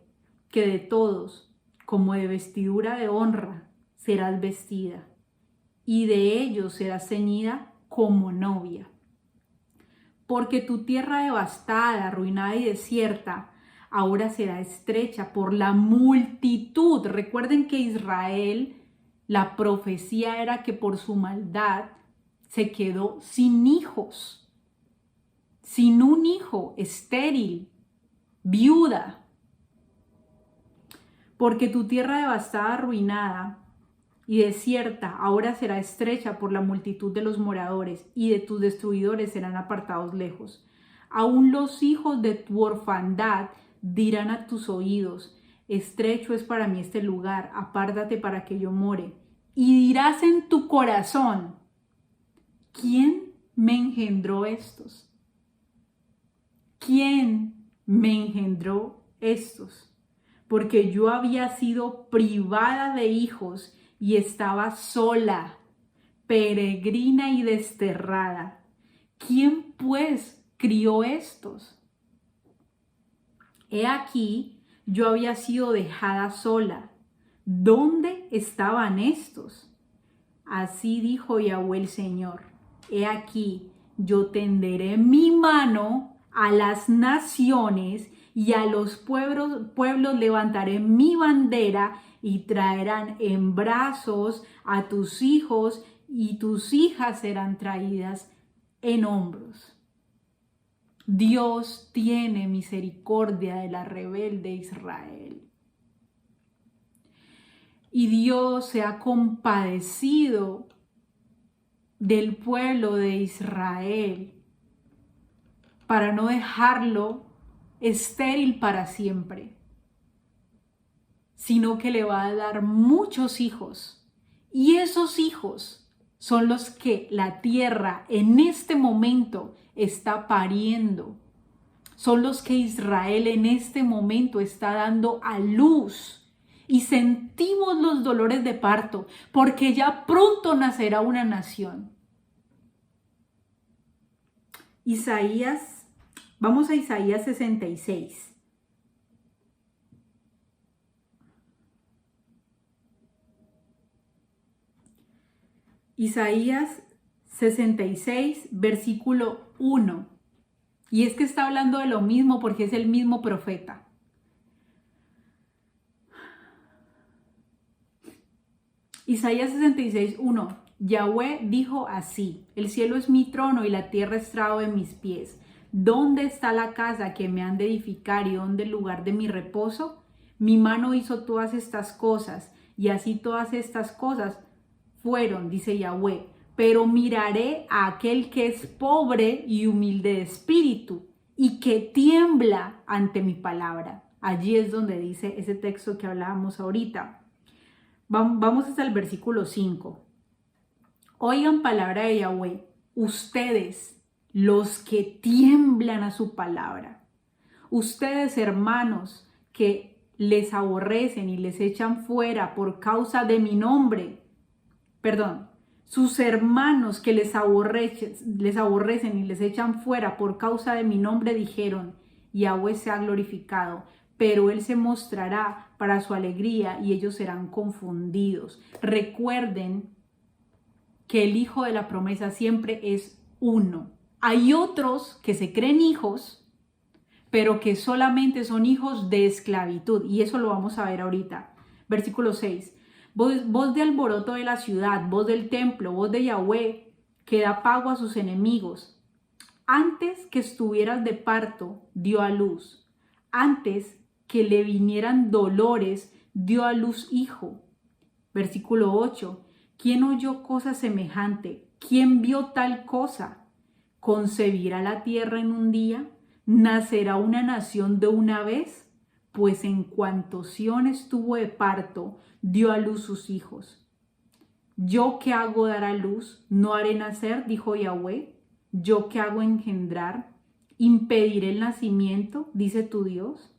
que de todos, como de vestidura de honra, serás vestida, y de ellos serás ceñida como novia. Porque tu tierra devastada, arruinada y desierta, ahora será estrecha por la multitud. Recuerden que Israel, la profecía era que por su maldad se quedó sin hijos, sin un hijo, estéril, viuda. Porque tu tierra devastada, arruinada y desierta ahora será estrecha por la multitud de los moradores, y de tus destruidores serán apartados lejos. Aún los hijos de tu orfandad dirán a tus oídos: estrecho es para mí este lugar, apártate para que yo more. Y dirás en tu corazón: ¿quién me engendró estos? ¿Quién me engendró estos? Porque yo había sido privada de hijos y estaba sola, peregrina y desterrada. ¿Quién pues crió estos? He aquí, yo había sido dejada sola. ¿Dónde estaban estos? Así dijo Yahweh el Señor: he aquí, yo tenderé mi mano a las naciones, y a los pueblos levantaré mi bandera, y traerán en brazos a tus hijos, y tus hijas serán traídas en hombros. Dios tiene misericordia de la rebelde Israel. Y Dios se ha compadecido del pueblo de Israel para no dejarlo estéril para siempre, sino que le va a dar muchos hijos. Y esos hijos son los que la tierra en este momento está pariendo. Son los que Israel en este momento está dando a luz. Y sentimos los dolores de parto, porque ya pronto nacerá una nación. Vamos a Isaías 66. Isaías 66, versículo 1. Y es que está hablando de lo mismo porque es el mismo profeta. Isaías 66, 1. Yahweh dijo así: el cielo es mi trono y la tierra estrado de mis pies. ¿Dónde está la casa que me han de edificar y dónde el lugar de mi reposo? Mi mano hizo todas estas cosas, y así todas estas cosas fueron, dice Yahweh. Pero miraré a aquel que es pobre y humilde de espíritu, y que tiembla ante mi palabra. Allí es donde dice ese texto que hablábamos ahorita. Vamos hasta el versículo 5. Oigan palabra de Yahweh, ustedes, los que tiemblan a su palabra. Ustedes, hermanos, que les aborrecen y les echan fuera por causa de mi nombre. Sus hermanos que les aborrecen y les echan fuera por causa de mi nombre dijeron: Yahweh se ha glorificado, pero Él se mostrará para su alegría y ellos serán confundidos. Recuerden que el hijo de la promesa siempre es uno. Hay otros que se creen hijos, pero que solamente son hijos de esclavitud, y eso lo vamos a ver ahorita. Versículo 6. Voz de alboroto de la ciudad, voz del templo, voz de Yahweh, que da pago a sus enemigos. Antes que estuvieras de parto, dio a luz. Antes que le vinieran dolores, dio a luz hijo. Versículo 8. ¿Quién oyó cosa semejante? ¿Quién vio tal cosa? ¿Concebirá la tierra en un día? ¿Nacerá una nación de una vez? Pues en cuanto Sión estuvo de parto, dio a luz sus hijos. Yo que hago dar a luz, no haré nacer, dijo Yahweh. Yo que hago engendrar, impediré el nacimiento, dice tu Dios.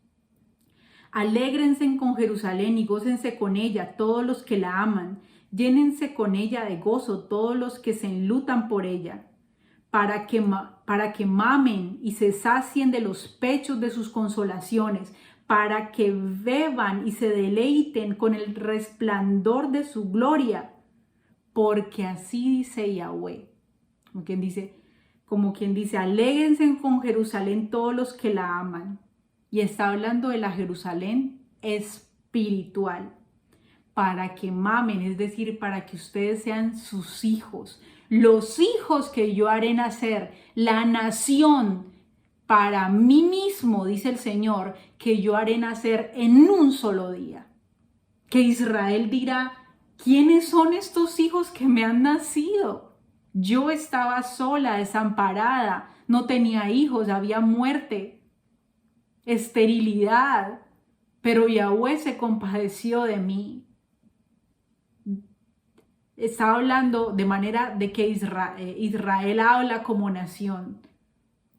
Alégrense con Jerusalén y gócense con ella todos los que la aman. Llénense con ella de gozo todos los que se enlutan por ella, para que mamen y se sacien de los pechos de sus consolaciones, para que beban y se deleiten con el resplandor de su gloria. Porque así dice Yahweh, como quien dice, alégrense con Jerusalén todos los que la aman. Y está hablando de la Jerusalén espiritual, para que mamen, es decir, para que ustedes sean sus hijos, los hijos que yo haré nacer, la nación para mí mismo, dice el Señor, que yo haré nacer en un solo día. Que Israel dirá, ¿quiénes son estos hijos que me han nacido? Yo estaba sola, desamparada, no tenía hijos, había muerte, esterilidad, pero Yahweh se compadeció de mí. Está hablando de manera de que Israel habla como nación.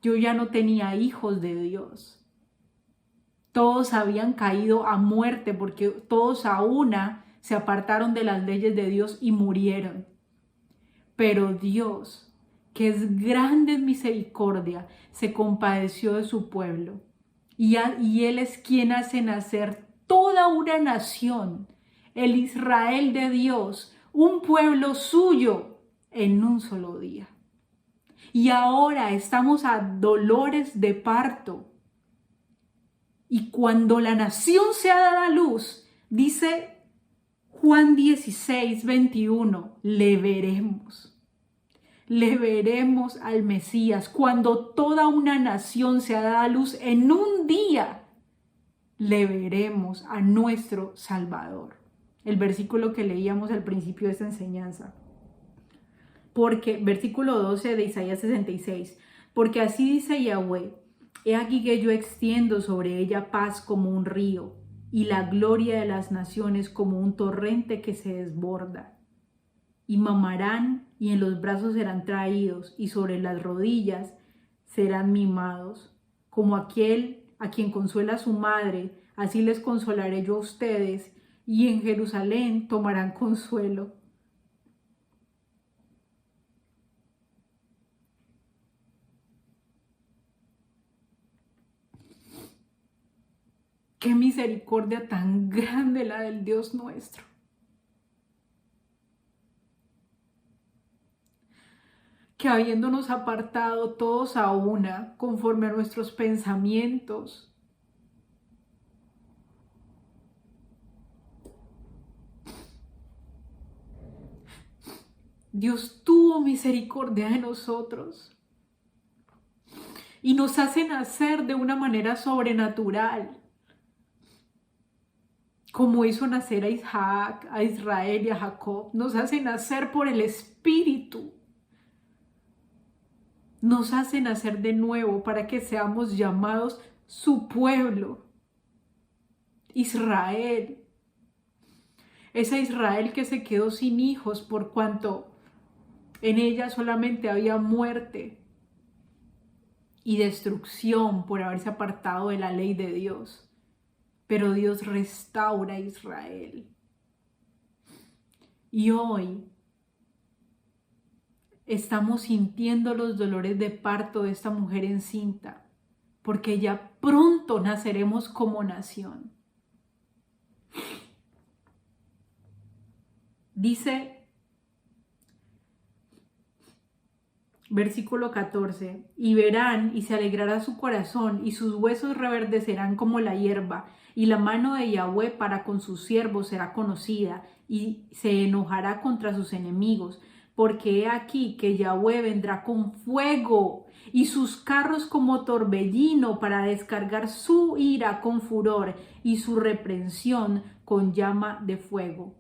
Yo ya no tenía hijos de Dios. Todos habían caído a muerte porque todos a una se apartaron de las leyes de Dios y murieron. Pero Dios, que es grande en misericordia, se compadeció de su pueblo. Y Él es quien hace nacer toda una nación, el Israel de Dios, un pueblo suyo, en un solo día. Y ahora estamos a dolores de parto. Y cuando la nación sea dada a luz, dice Juan 16, 21, le veremos al Mesías. Cuando toda una nación sea dada a luz en un día, le veremos a nuestro Salvador. El versículo que leíamos al principio de esta enseñanza. Porque, versículo 12 de Isaías 66, porque así dice Yahweh, he aquí que yo extiendo sobre ella paz como un río y la gloria de las naciones como un torrente que se desborda. Y mamarán y en los brazos serán traídos y sobre las rodillas serán mimados. Como aquel a quien consuela su madre, así les consolaré yo a ustedes y en Jerusalén tomarán consuelo. Qué misericordia tan grande la del Dios nuestro. Que habiéndonos apartado todos a una, conforme a nuestros pensamientos, Dios tuvo misericordia de nosotros y nos hace nacer de una manera sobrenatural, como hizo nacer a Isaac, a Israel y a Jacob. Nos hace nacer por el Espíritu. Nos hace nacer de nuevo para que seamos llamados su pueblo, Israel. Esa Israel que se quedó sin hijos por cuanto en ella solamente había muerte y destrucción por haberse apartado de la ley de Dios. Pero Dios restaura a Israel. Y hoy estamos sintiendo los dolores de parto de esta mujer encinta, porque ya pronto naceremos como nación. Dice, versículo 14, y verán y se alegrará su corazón y sus huesos reverdecerán como la hierba, y la mano de Yahweh para con sus siervos será conocida, y se enojará contra sus enemigos, porque he aquí que Yahweh vendrá con fuego y sus carros como torbellino para descargar su ira con furor y su reprensión con llama de fuego.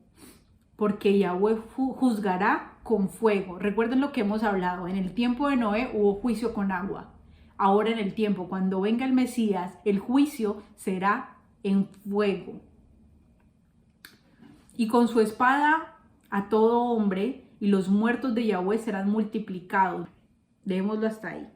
Porque Yahweh juzgará con fuego. Recuerden lo que hemos hablado. En el tiempo de Noé hubo juicio con agua. Ahora en el tiempo, cuando venga el Mesías, el juicio será en fuego. Y con su espada a todo hombre y los muertos de Yahweh serán multiplicados. Dejémoslo hasta ahí.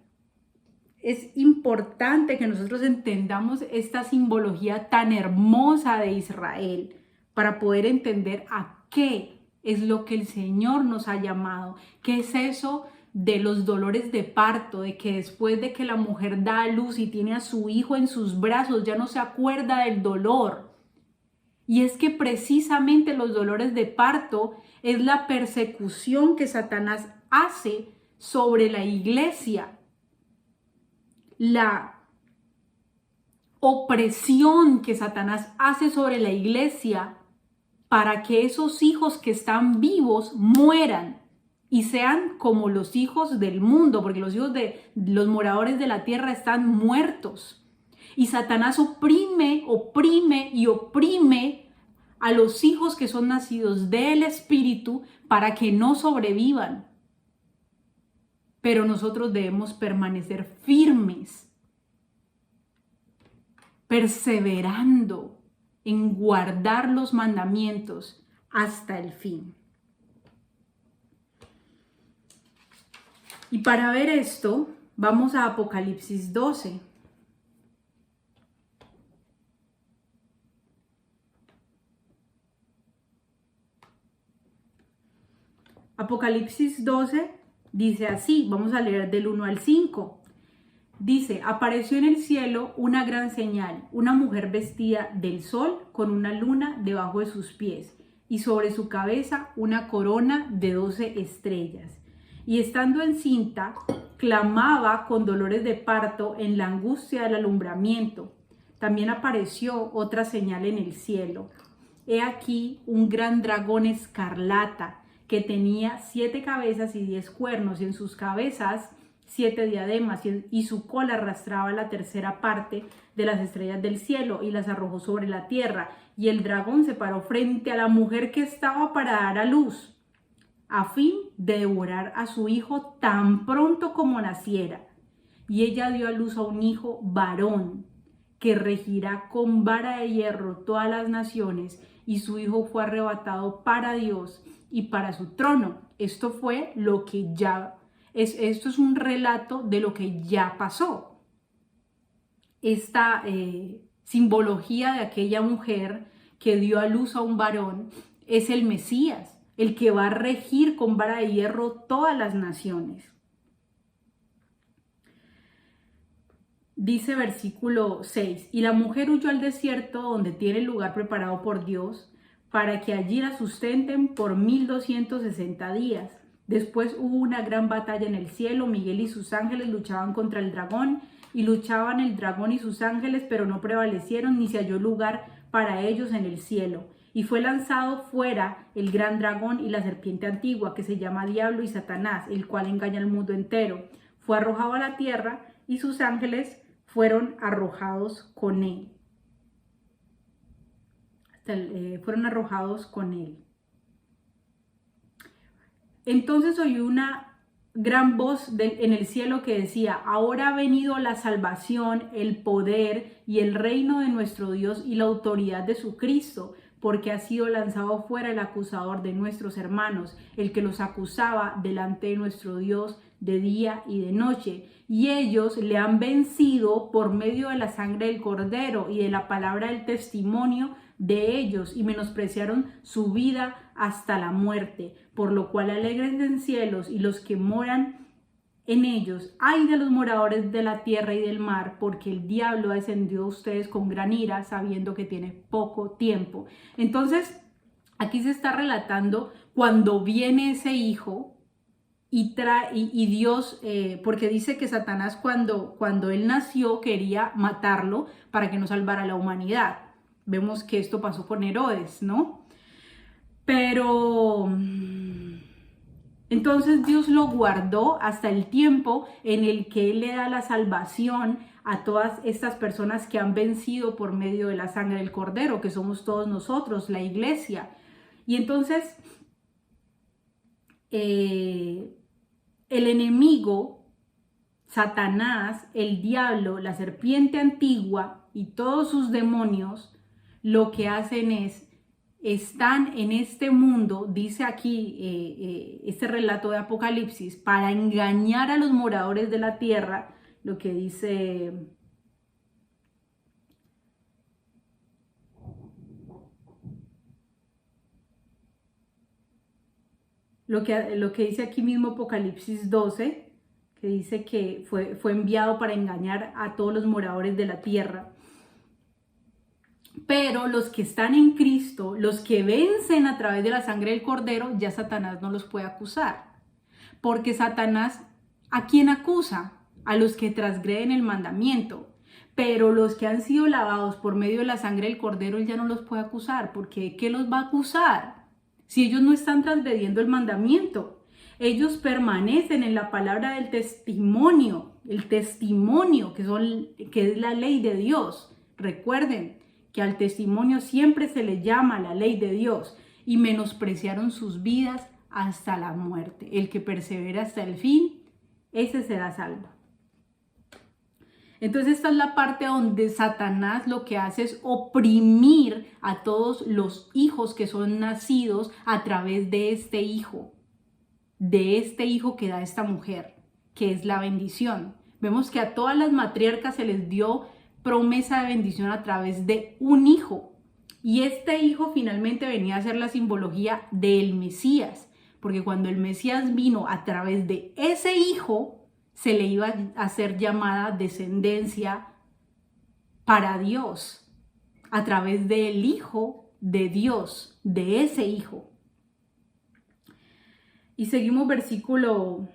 Es importante que nosotros entendamos esta simbología tan hermosa de Israel para poder entender a qué es lo que el Señor nos ha llamado. ¿Qué es eso de los dolores de parto? De que después de que la mujer da a luz y tiene a su hijo en sus brazos, ya no se acuerda del dolor. Y es que precisamente los dolores de parto es la persecución que Satanás hace sobre la iglesia. La opresión que Satanás hace sobre la iglesia para que esos hijos que están vivos mueran y sean como los hijos del mundo, porque los hijos de los moradores de la tierra están muertos. Y Satanás oprime a los hijos que son nacidos del Espíritu para que no sobrevivan. Pero nosotros debemos permanecer firmes, perseverando en guardar los mandamientos hasta el fin. Y para ver esto, vamos a Apocalipsis 12. Apocalipsis 12 dice así, vamos a leer del 1 al 5. Dice, apareció en el cielo una gran señal, una mujer vestida del sol con una luna debajo de sus pies y sobre su cabeza una corona de 12 estrellas. Y estando encinta, clamaba con dolores de parto en la angustia del alumbramiento. También apareció otra señal en el cielo. He aquí un gran dragón escarlata que tenía 7 cabezas y 10 cuernos, y en sus cabezas 7 diademas, y su cola arrastraba la tercera parte de las estrellas del cielo y las arrojó sobre la tierra. Y el dragón se paró frente a la mujer que estaba para dar a luz, a fin de devorar a su hijo tan pronto como naciera. Y ella dio a luz a un hijo varón, que regirá con vara de hierro todas las naciones, y su hijo fue arrebatado para Dios y para su trono. Esto fue lo que esto es un relato de lo que ya pasó. Esta simbología de aquella mujer que dio a luz a un varón es el Mesías, el que va a regir con vara de hierro todas las naciones. Dice versículo 6, y la mujer huyó al desierto donde tiene el lugar preparado por Dios para que allí la sustenten por 1260 días. Después hubo una gran batalla en el cielo. Miguel y sus ángeles luchaban contra el dragón, y luchaban el dragón y sus ángeles, pero no prevalecieron, ni se halló lugar para ellos en el cielo. Y fue lanzado fuera el gran dragón y la serpiente antigua, que se llama Diablo y Satanás, el cual engaña al mundo entero. Fue arrojado a la tierra, y sus ángeles fueron arrojados con él. Fueron arrojados con él. Entonces oí una gran voz en el cielo que decía, ahora ha venido la salvación, el poder y el reino de nuestro Dios y la autoridad de su Cristo, porque ha sido lanzado fuera el acusador de nuestros hermanos, el que los acusaba delante de nuestro Dios de día y de noche. Y ellos le han vencido por medio de la sangre del Cordero y de la palabra del testimonio de ellos, y menospreciaron su vida hasta la muerte, por lo cual alégrense en cielos y los que moran en ellos. Ay de los moradores de la tierra y del mar, porque el diablo ha descendido a ustedes con gran ira, sabiendo que tiene poco tiempo. Entonces, aquí se está relatando cuando viene ese hijo y Dios, porque dice que Satanás cuando él nació quería matarlo para que no salvara la humanidad. Vemos que esto pasó con Herodes, ¿no? Pero entonces Dios lo guardó hasta el tiempo en el que Él le da la salvación a todas estas personas que han vencido por medio de la sangre del Cordero, que somos todos nosotros, la iglesia. Y entonces el enemigo, Satanás, el diablo, la serpiente antigua y todos sus demonios, lo que hacen es están en este mundo, dice aquí este relato de Apocalipsis, para engañar a los moradores de la tierra, lo que dice lo que dice aquí mismo Apocalipsis 12, que dice que fue enviado para engañar a todos los moradores de la tierra. Pero los que están en Cristo, los que vencen a través de la sangre del Cordero, ya Satanás no los puede acusar. Porque Satanás, ¿a quién acusa? A los que transgreden el mandamiento. Pero los que han sido lavados por medio de la sangre del Cordero, él ya no los puede acusar. Porque ¿qué los va a acusar? Si ellos no están transgrediendo el mandamiento. Ellos permanecen en la palabra del testimonio. El testimonio, que es la ley de Dios. Recuerden que al testimonio siempre se le llama la ley de Dios, y menospreciaron sus vidas hasta la muerte. El que persevera hasta el fin, ese será salvo. Entonces esta es la parte donde Satanás lo que hace es oprimir a todos los hijos que son nacidos a través de este hijo que da esta mujer, que es la bendición. Vemos que a todas las matriarcas se les dio promesa de bendición a través de un hijo. Y este hijo finalmente venía a ser la simbología del Mesías, porque cuando el Mesías vino a través de ese hijo, se le iba a hacer llamada descendencia para Dios, a través del Hijo de Dios, de ese hijo. Y seguimos versículo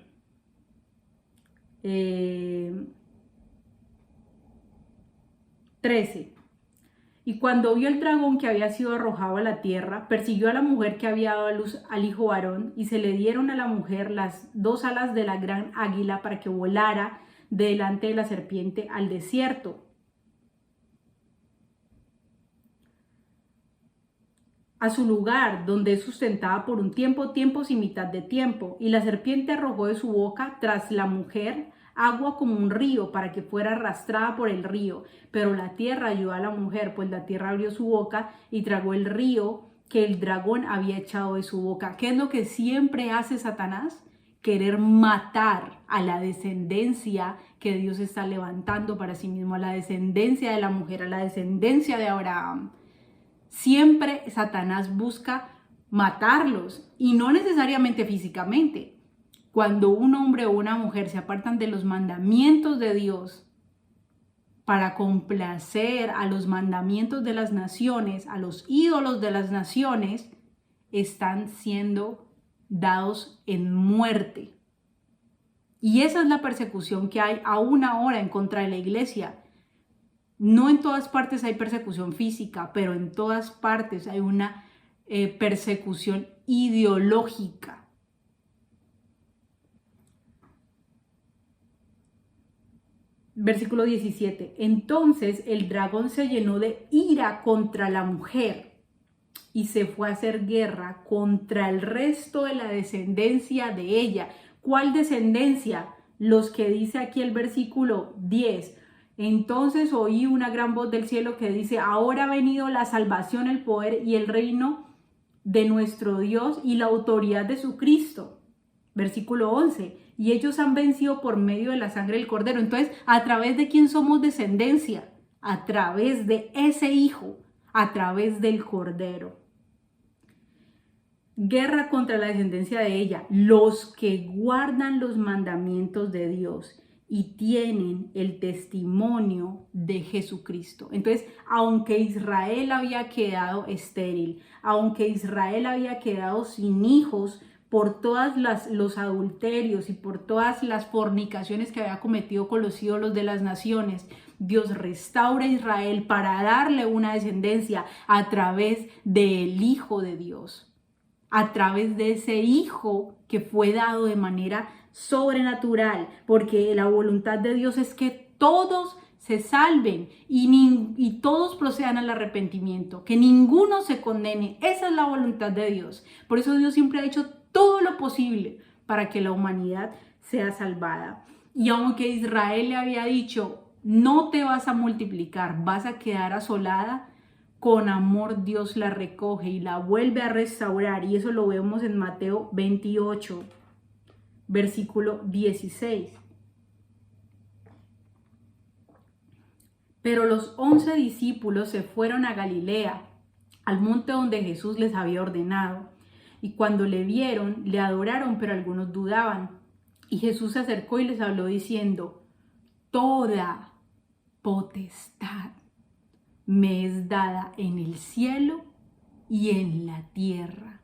13. Y cuando vio el dragón que había sido arrojado a la tierra, persiguió a la mujer que había dado a luz al hijo varón, y se le dieron a la mujer las 2 alas de la gran águila para que volara delante de la serpiente al desierto, a su lugar, donde es sustentada por un tiempo, tiempos y mitad de tiempo. Y la serpiente arrojó de su boca tras la mujer agua como un río, para que fuera arrastrada por el río. Pero la tierra ayudó a la mujer, pues la tierra abrió su boca y tragó el río que el dragón había echado de su boca. ¿Qué es lo que siempre hace Satanás? Querer matar a la descendencia que Dios está levantando para sí mismo, a la descendencia de la mujer, a la descendencia de Abraham. Siempre Satanás busca matarlos, y no necesariamente físicamente. Cuando un hombre o una mujer se apartan de los mandamientos de Dios para complacer a los mandamientos de las naciones, a los ídolos de las naciones, están siendo dados en muerte. Y esa es la persecución que hay aún ahora en contra de la iglesia. No en todas partes hay persecución física, pero en todas partes hay una persecución ideológica. Versículo 17. Entonces el dragón se llenó de ira contra la mujer y se fue a hacer guerra contra el resto de la descendencia de ella. ¿Cuál descendencia? Los que dice aquí el versículo 10. Entonces oí una gran voz del cielo que dice: ahora ha venido la salvación, el poder y el reino de nuestro Dios y la autoridad de su Cristo. Versículo 11. Y ellos han vencido por medio de la sangre del Cordero. Entonces, ¿a través de quién somos descendencia? A través de ese Hijo, a través del Cordero. Guerra contra la descendencia de ella, los que guardan los mandamientos de Dios y tienen el testimonio de Jesucristo. Entonces, aunque Israel había quedado estéril, aunque Israel había quedado sin hijos, por todos los adulterios y por todas las fornicaciones que había cometido con los ídolos de las naciones, Dios restaura a Israel para darle una descendencia a través del Hijo de Dios, a través de ese Hijo que fue dado de manera sobrenatural, porque la voluntad de Dios es que todos se salven y todos procedan al arrepentimiento, que ninguno se condene. Esa es la voluntad de Dios. Por eso Dios siempre ha hecho todo lo posible para que la humanidad sea salvada. Y aunque Israel le había dicho: no te vas a multiplicar, vas a quedar asolada, con amor Dios la recoge y la vuelve a restaurar. Y eso lo vemos en Mateo 28, versículo 16. Pero los 11 discípulos se fueron a Galilea, al monte donde Jesús les había ordenado. Y cuando le vieron, le adoraron, pero algunos dudaban. Y Jesús se acercó y les habló diciendo: toda potestad me es dada en el cielo y en la tierra.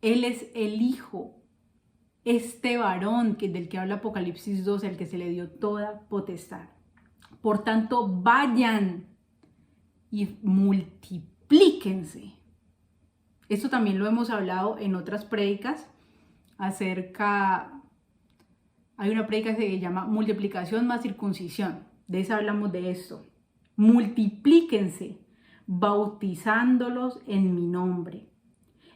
Él es el Hijo, este varón del que habla Apocalipsis 12, al que se le dio toda potestad. Por tanto, vayan y multiplíquense. Esto también lo hemos hablado en otras prédicas hay una prédica que se llama multiplicación más circuncisión. De esa hablamos de esto. Multiplíquense, bautizándolos en mi nombre,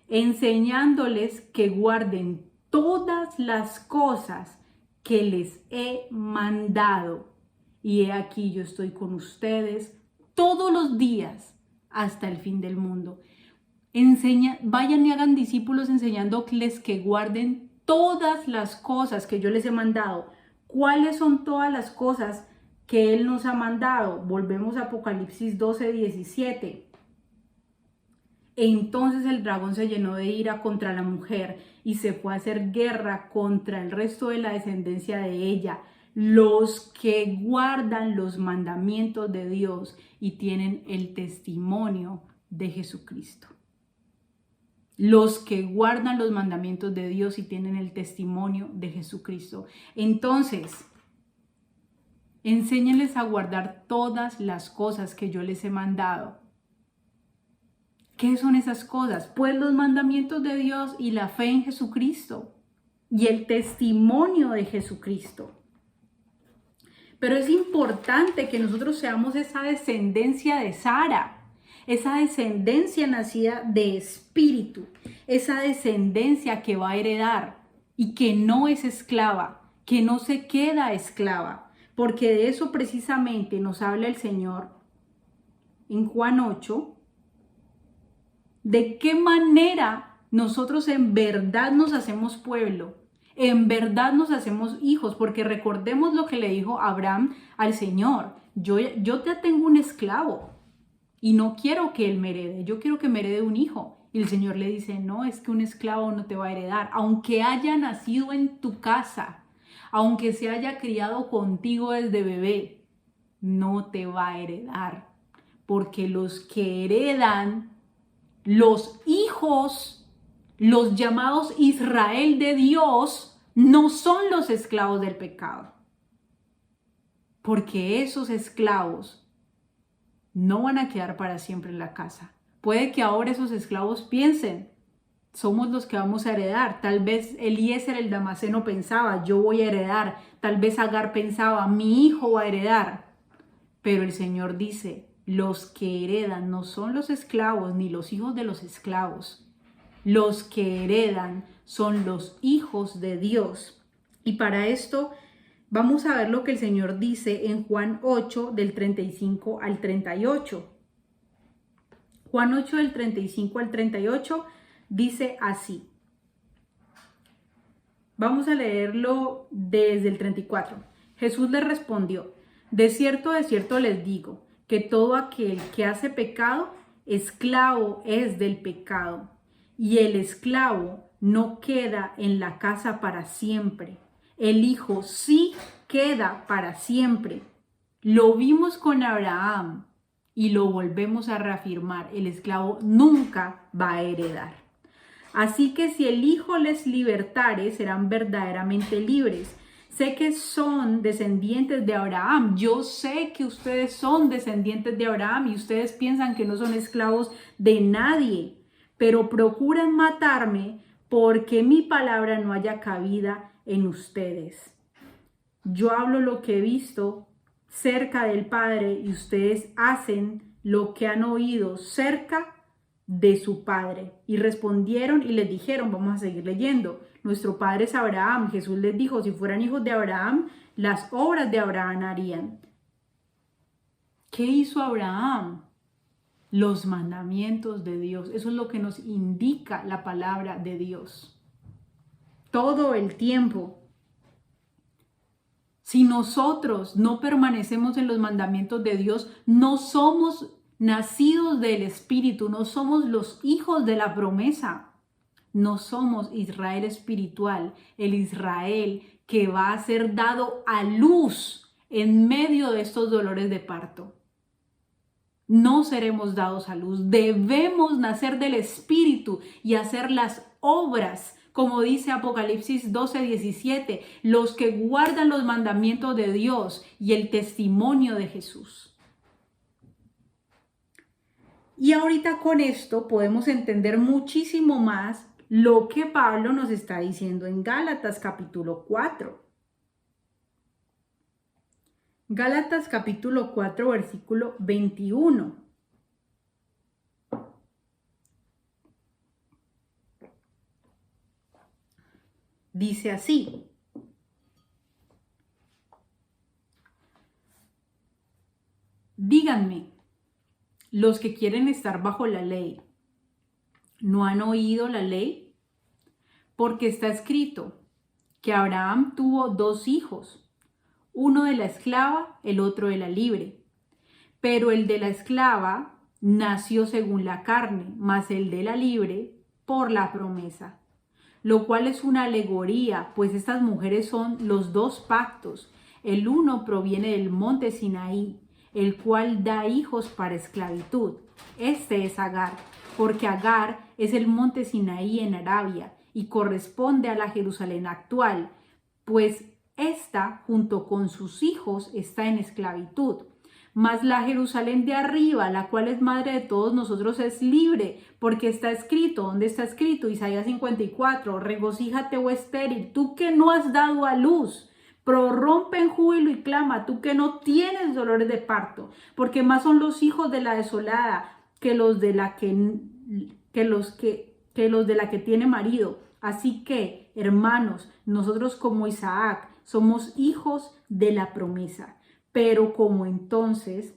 enseñándoles que guarden todas las cosas que les he mandado. Y he aquí yo estoy con ustedes todos los días hasta el fin del mundo. Vayan y hagan discípulos enseñándoles que guarden todas las cosas que yo les he mandado. ¿Cuáles son todas las cosas que Él nos ha mandado? Volvemos a Apocalipsis 12, 17. Entonces el dragón se llenó de ira contra la mujer y se fue a hacer guerra contra el resto de la descendencia de ella, los que guardan los mandamientos de Dios y tienen el testimonio de Jesucristo. Los que guardan los mandamientos de Dios y tienen el testimonio de Jesucristo. Entonces, enséñenles a guardar todas las cosas que yo les he mandado. ¿Qué son esas cosas? Pues los mandamientos de Dios y la fe en Jesucristo y el testimonio de Jesucristo. Pero es importante que nosotros seamos esa descendencia de Sara, esa descendencia nacida de espíritu, esa descendencia que va a heredar y que no es esclava, que no se queda esclava, porque de eso precisamente nos habla el Señor en Juan 8, de qué manera nosotros en verdad nos hacemos pueblo. En verdad nos hacemos hijos, porque recordemos lo que le dijo Abraham al Señor: yo te tengo un esclavo y no quiero que él me herede, yo quiero que me herede un hijo. Y el Señor le dice: no, es que un esclavo no te va a heredar, aunque haya nacido en tu casa, aunque se haya criado contigo desde bebé, no te va a heredar, porque los que heredan, los hijos, los llamados Israel de Dios, no son los esclavos del pecado. Porque esos esclavos no van a quedar para siempre en la casa. Puede que ahora esos esclavos piensen: somos los que vamos a heredar. Tal vez Eliezer el Damaseno pensaba: yo voy a heredar. Tal vez Agar pensaba: mi hijo va a heredar. Pero el Señor dice: los que heredan no son los esclavos ni los hijos de los esclavos. Los que heredan son los hijos de Dios. Y para esto vamos a ver lo que el Señor dice en Juan 8, del 35 al 38. Juan 8, del 35 al 38 dice así. Vamos a leerlo desde el 34. Jesús les respondió: de cierto les digo, que todo aquel que hace pecado, esclavo es del pecado. Y el esclavo no queda en la casa para siempre. El Hijo sí queda para siempre. Lo vimos con Abraham y lo volvemos a reafirmar: el esclavo nunca va a heredar. Así que si el Hijo les libertare, serán verdaderamente libres. Sé que son descendientes de Abraham. Yo sé que ustedes son descendientes de Abraham y ustedes piensan que no son esclavos de nadie, pero procuran matarme porque mi palabra no haya cabida en ustedes. Yo hablo lo que he visto cerca del Padre y ustedes hacen lo que han oído cerca de su padre. Y respondieron y les dijeron, vamos a seguir leyendo: nuestro padre es Abraham. Jesús les dijo: si fueran hijos de Abraham, las obras de Abraham harían. ¿Qué hizo Abraham? los mandamientos de Dios. Eso es lo que nos indica la palabra de Dios. Todo el tiempo. Si nosotros no permanecemos en los mandamientos de Dios, no somos nacidos del Espíritu, no somos los hijos de la promesa. No somos Israel espiritual, el Israel que va a ser dado a luz en medio de estos dolores de parto. No seremos dados a luz. Debemos nacer del Espíritu y hacer las obras, como dice Apocalipsis 12:17, los que guardan los mandamientos de Dios y el testimonio de Jesús. Y ahorita con esto podemos entender muchísimo más lo que Pablo nos está diciendo en Gálatas capítulo 4. Gálatas capítulo 4, versículo 21. Dice así: díganme, los que quieren estar bajo la ley, ¿no han oído la ley? Porque está escrito que Abraham tuvo 2 hijos, uno de la esclava, el otro de la libre. Pero el de la esclava nació según la carne, mas el de la libre por la promesa. Lo cual es una alegoría, pues estas mujeres son los 2 pactos. El uno proviene del monte Sinaí, el cual da hijos para esclavitud. Este es Agar, porque Agar es el monte Sinaí en Arabia y corresponde a la Jerusalén actual, pues esta, junto con sus hijos, está en esclavitud. Mas la Jerusalén de arriba, la cual es madre de todos nosotros, es libre, porque está escrito, ¿dónde está escrito? Isaías 54, regocíjate, oh estéril, tú que no has dado a luz, prorrumpe en júbilo y clama, tú que no tienes dolores de parto, porque más son los hijos de la desolada que los de la que tiene marido. Así que, hermanos, nosotros como Isaac somos hijos de la promesa. Pero como entonces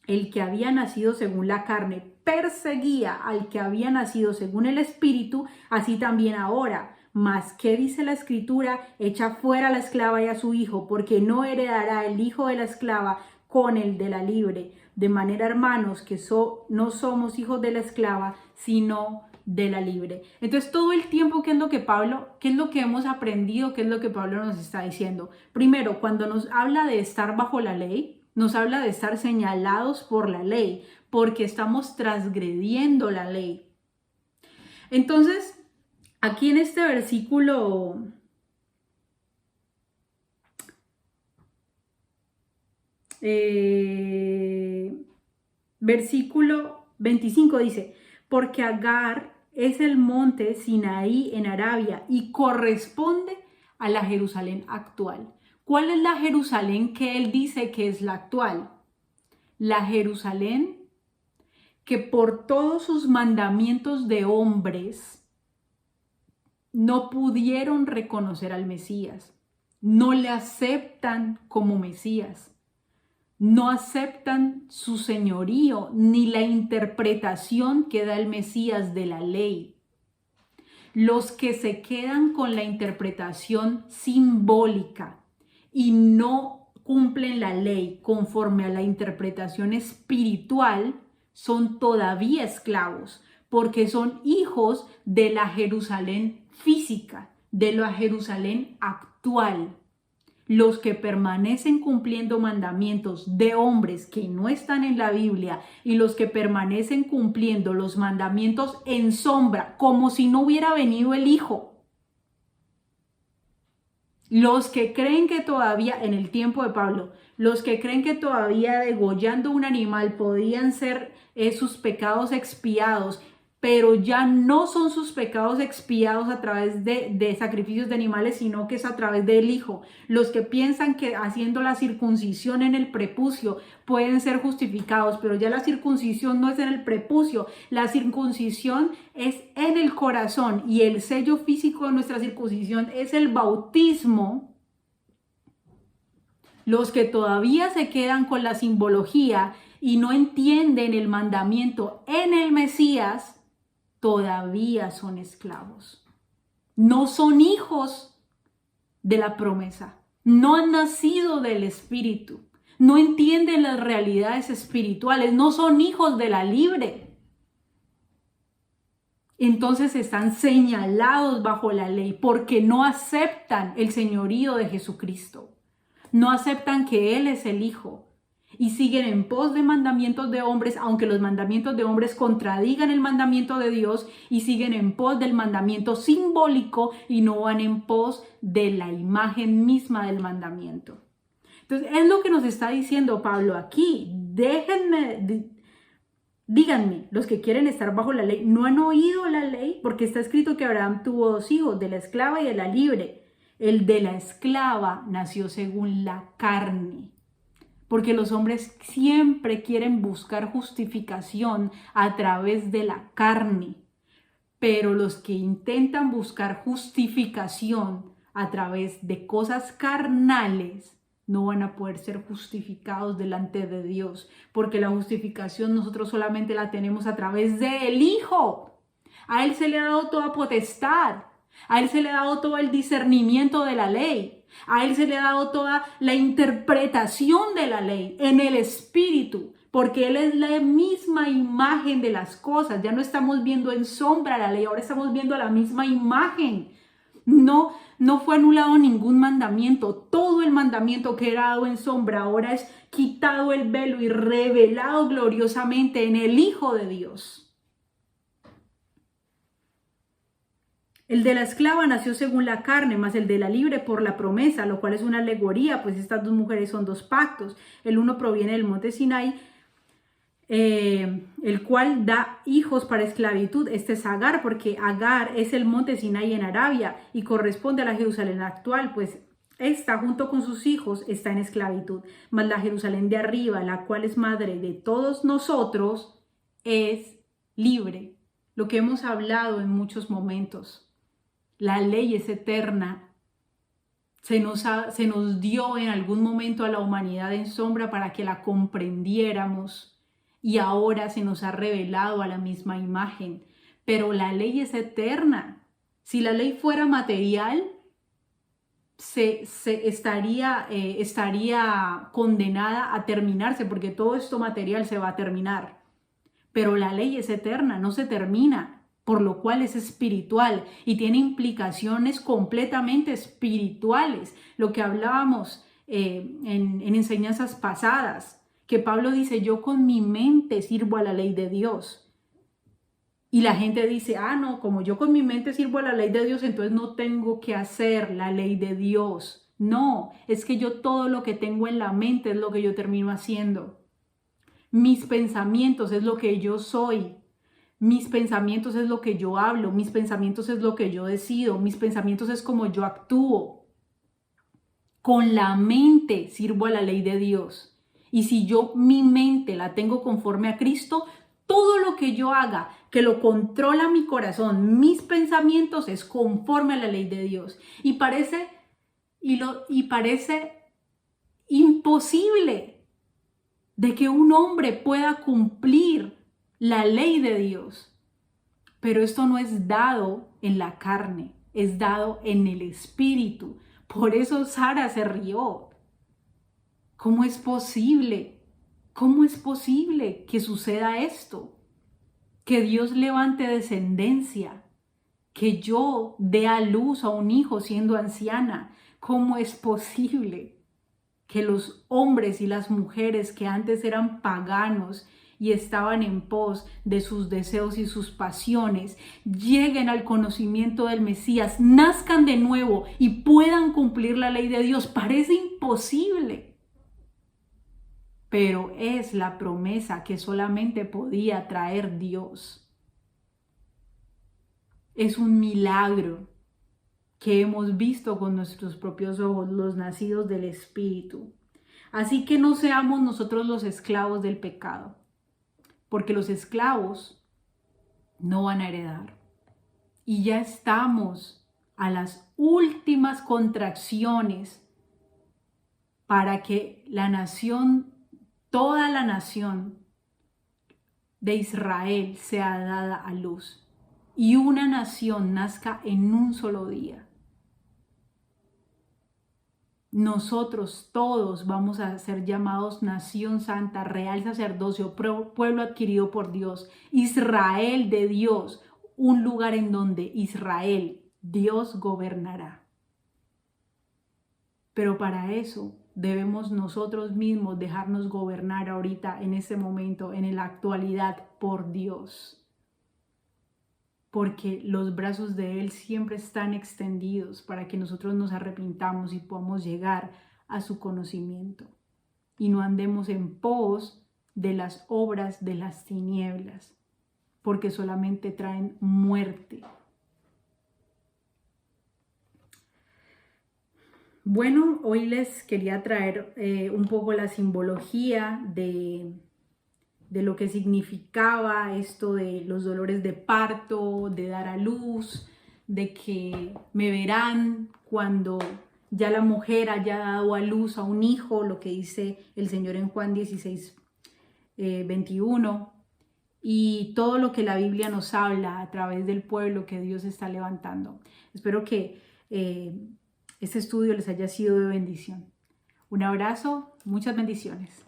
el que había nacido según la carne perseguía al que había nacido según el Espíritu, así también ahora. Mas, ¿qué dice la Escritura? Echa fuera a la esclava y a su hijo, porque no heredará el hijo de la esclava con el de la libre. De manera, hermanos, que no somos hijos de la esclava, sino de la libre. Entonces, todo el tiempo, ¿qué es lo que hemos aprendido? ¿Qué es lo que Pablo nos está diciendo? Primero, cuando nos habla de estar bajo la ley, nos habla de estar señalados por la ley, porque estamos transgrediendo la ley. Entonces, aquí en este versículo 25 dice, porque Agar es el monte Sinaí en Arabia y corresponde a la Jerusalén actual. ¿Cuál es la Jerusalén que él dice que es la actual? La Jerusalén que por todos sus mandamientos de hombres no pudieron reconocer al Mesías, no le aceptan como Mesías. No aceptan su señorío ni la interpretación que da el Mesías de la ley. Los que se quedan con la interpretación simbólica y no cumplen la ley conforme a la interpretación espiritual son todavía esclavos, porque son hijos de la Jerusalén física, de la Jerusalén actual. Los que permanecen cumpliendo mandamientos de hombres que no están en la Biblia y los que permanecen cumpliendo los mandamientos en sombra, como si no hubiera venido el Hijo. Los que creen que todavía, en el tiempo de Pablo, los que creen que todavía degollando un animal podían ser sus pecados expiados, pero ya no son sus pecados expiados a través de sacrificios de animales, sino que es a través del Hijo. Los que piensan que haciendo la circuncisión en el prepucio pueden ser justificados, pero ya la circuncisión no es en el prepucio, la circuncisión es en el corazón y el sello físico de nuestra circuncisión es el bautismo. Los que todavía se quedan con la simbología y no entienden el mandamiento en el Mesías, todavía son esclavos. No son hijos de la promesa, no han nacido del Espíritu, no entienden las realidades espirituales, no son hijos de la libre. Entonces están señalados bajo la ley porque no aceptan el señorío de Jesucristo, no aceptan que Él es el Hijo y siguen en pos de mandamientos de hombres, aunque los mandamientos de hombres contradigan el mandamiento de Dios, y siguen en pos del mandamiento simbólico y no van en pos de la imagen misma del mandamiento. Entonces es lo que nos está diciendo Pablo aquí. Díganme, los que quieren estar bajo la ley, ¿no han oído la ley? Porque está escrito que Abraham tuvo 2 hijos, de la esclava y de la libre. El de la esclava nació según la carne. Porque los hombres siempre quieren buscar justificación a través de la carne. Pero los que intentan buscar justificación a través de cosas carnales no van a poder ser justificados delante de Dios, porque la justificación nosotros solamente la tenemos a través del Hijo. A Él se le ha dado toda potestad, a Él se le ha dado todo el discernimiento de la ley, a Él se le ha dado toda la interpretación de la ley en el Espíritu, porque Él es la misma imagen de las cosas. Ya no estamos viendo en sombra la ley, ahora estamos viendo la misma imagen. No fue anulado ningún mandamiento. Todo el mandamiento que era dado en sombra ahora es quitado el velo y revelado gloriosamente en el Hijo de Dios. El de la esclava nació según la carne, mas el de la libre por la promesa, lo cual es una alegoría, pues estas 2 mujeres son 2 pactos. El uno proviene del monte Sinai, el cual da hijos para esclavitud. Este es Agar, porque Agar es el monte Sinai en Arabia y corresponde a la Jerusalén actual, pues esta junto con sus hijos está en esclavitud. Mas la Jerusalén de arriba, la cual es madre de todos nosotros, es libre. Lo que hemos hablado en muchos momentos. La ley es eterna. Se nos dio en algún momento a la humanidad en sombra para que la comprendiéramos, y ahora se nos ha revelado a la misma imagen. Pero la ley es eterna. Si la ley fuera material, estaría condenada a terminarse, porque todo esto material se va a terminar. Pero la ley es eterna, no se termina, por lo cual es espiritual y tiene implicaciones completamente espirituales. Lo que hablábamos en enseñanzas pasadas, que Pablo dice, yo con mi mente sirvo a la ley de Dios. Y la gente dice, no, como yo con mi mente sirvo a la ley de Dios, entonces no tengo que hacer la ley de Dios. No, es que yo todo lo que tengo en la mente es lo que yo termino haciendo. Mis pensamientos es lo que yo soy. Mis pensamientos es lo que yo hablo, mis pensamientos es lo que yo decido, mis pensamientos es como yo actúo. Con la mente sirvo a la ley de Dios. Y si yo mi mente la tengo conforme a Cristo, todo lo que yo haga, que lo controla mi corazón, mis pensamientos, es conforme a la ley de Dios. Y parece imposible de que un hombre pueda cumplir la ley de Dios. Pero esto no es dado en la carne, es dado en el Espíritu. Por eso Sara se rió. ¿Cómo es posible? ¿Cómo es posible que suceda esto? Que Dios levante descendencia, que yo dé a luz a un hijo siendo anciana. ¿Cómo es posible que los hombres y las mujeres que antes eran paganos y estaban en pos de sus deseos y sus pasiones, lleguen al conocimiento del Mesías, nazcan de nuevo y puedan cumplir la ley de Dios? Parece imposible, pero es la promesa que solamente podía traer Dios. Es un milagro que hemos visto con nuestros propios ojos, los nacidos del Espíritu. Así que no seamos nosotros los esclavos del pecado, porque los esclavos no van a heredar. Y ya estamos a las últimas contracciones para que la nación toda la nación de Israel sea dada a luz y una nación nazca en un solo día. Nosotros todos vamos a ser llamados nación santa, real sacerdocio, pueblo adquirido por Dios, Israel de Dios, un lugar en donde Israel, Dios gobernará. Pero para eso debemos nosotros mismos dejarnos gobernar ahorita, en este momento, en la actualidad, por Dios. Porque los brazos de Él siempre están extendidos para que nosotros nos arrepintamos y podamos llegar a su conocimiento. Y no andemos en pos de las obras de las tinieblas, porque solamente traen muerte. Bueno, hoy les quería traer un poco la simbología de lo que significaba esto de los dolores de parto, de dar a luz, de que me verán cuando ya la mujer haya dado a luz a un hijo, lo que dice el Señor en Juan 16, 21, y todo lo que la Biblia nos habla a través del pueblo que Dios está levantando. Espero que este estudio les haya sido de bendición. Un abrazo, muchas bendiciones.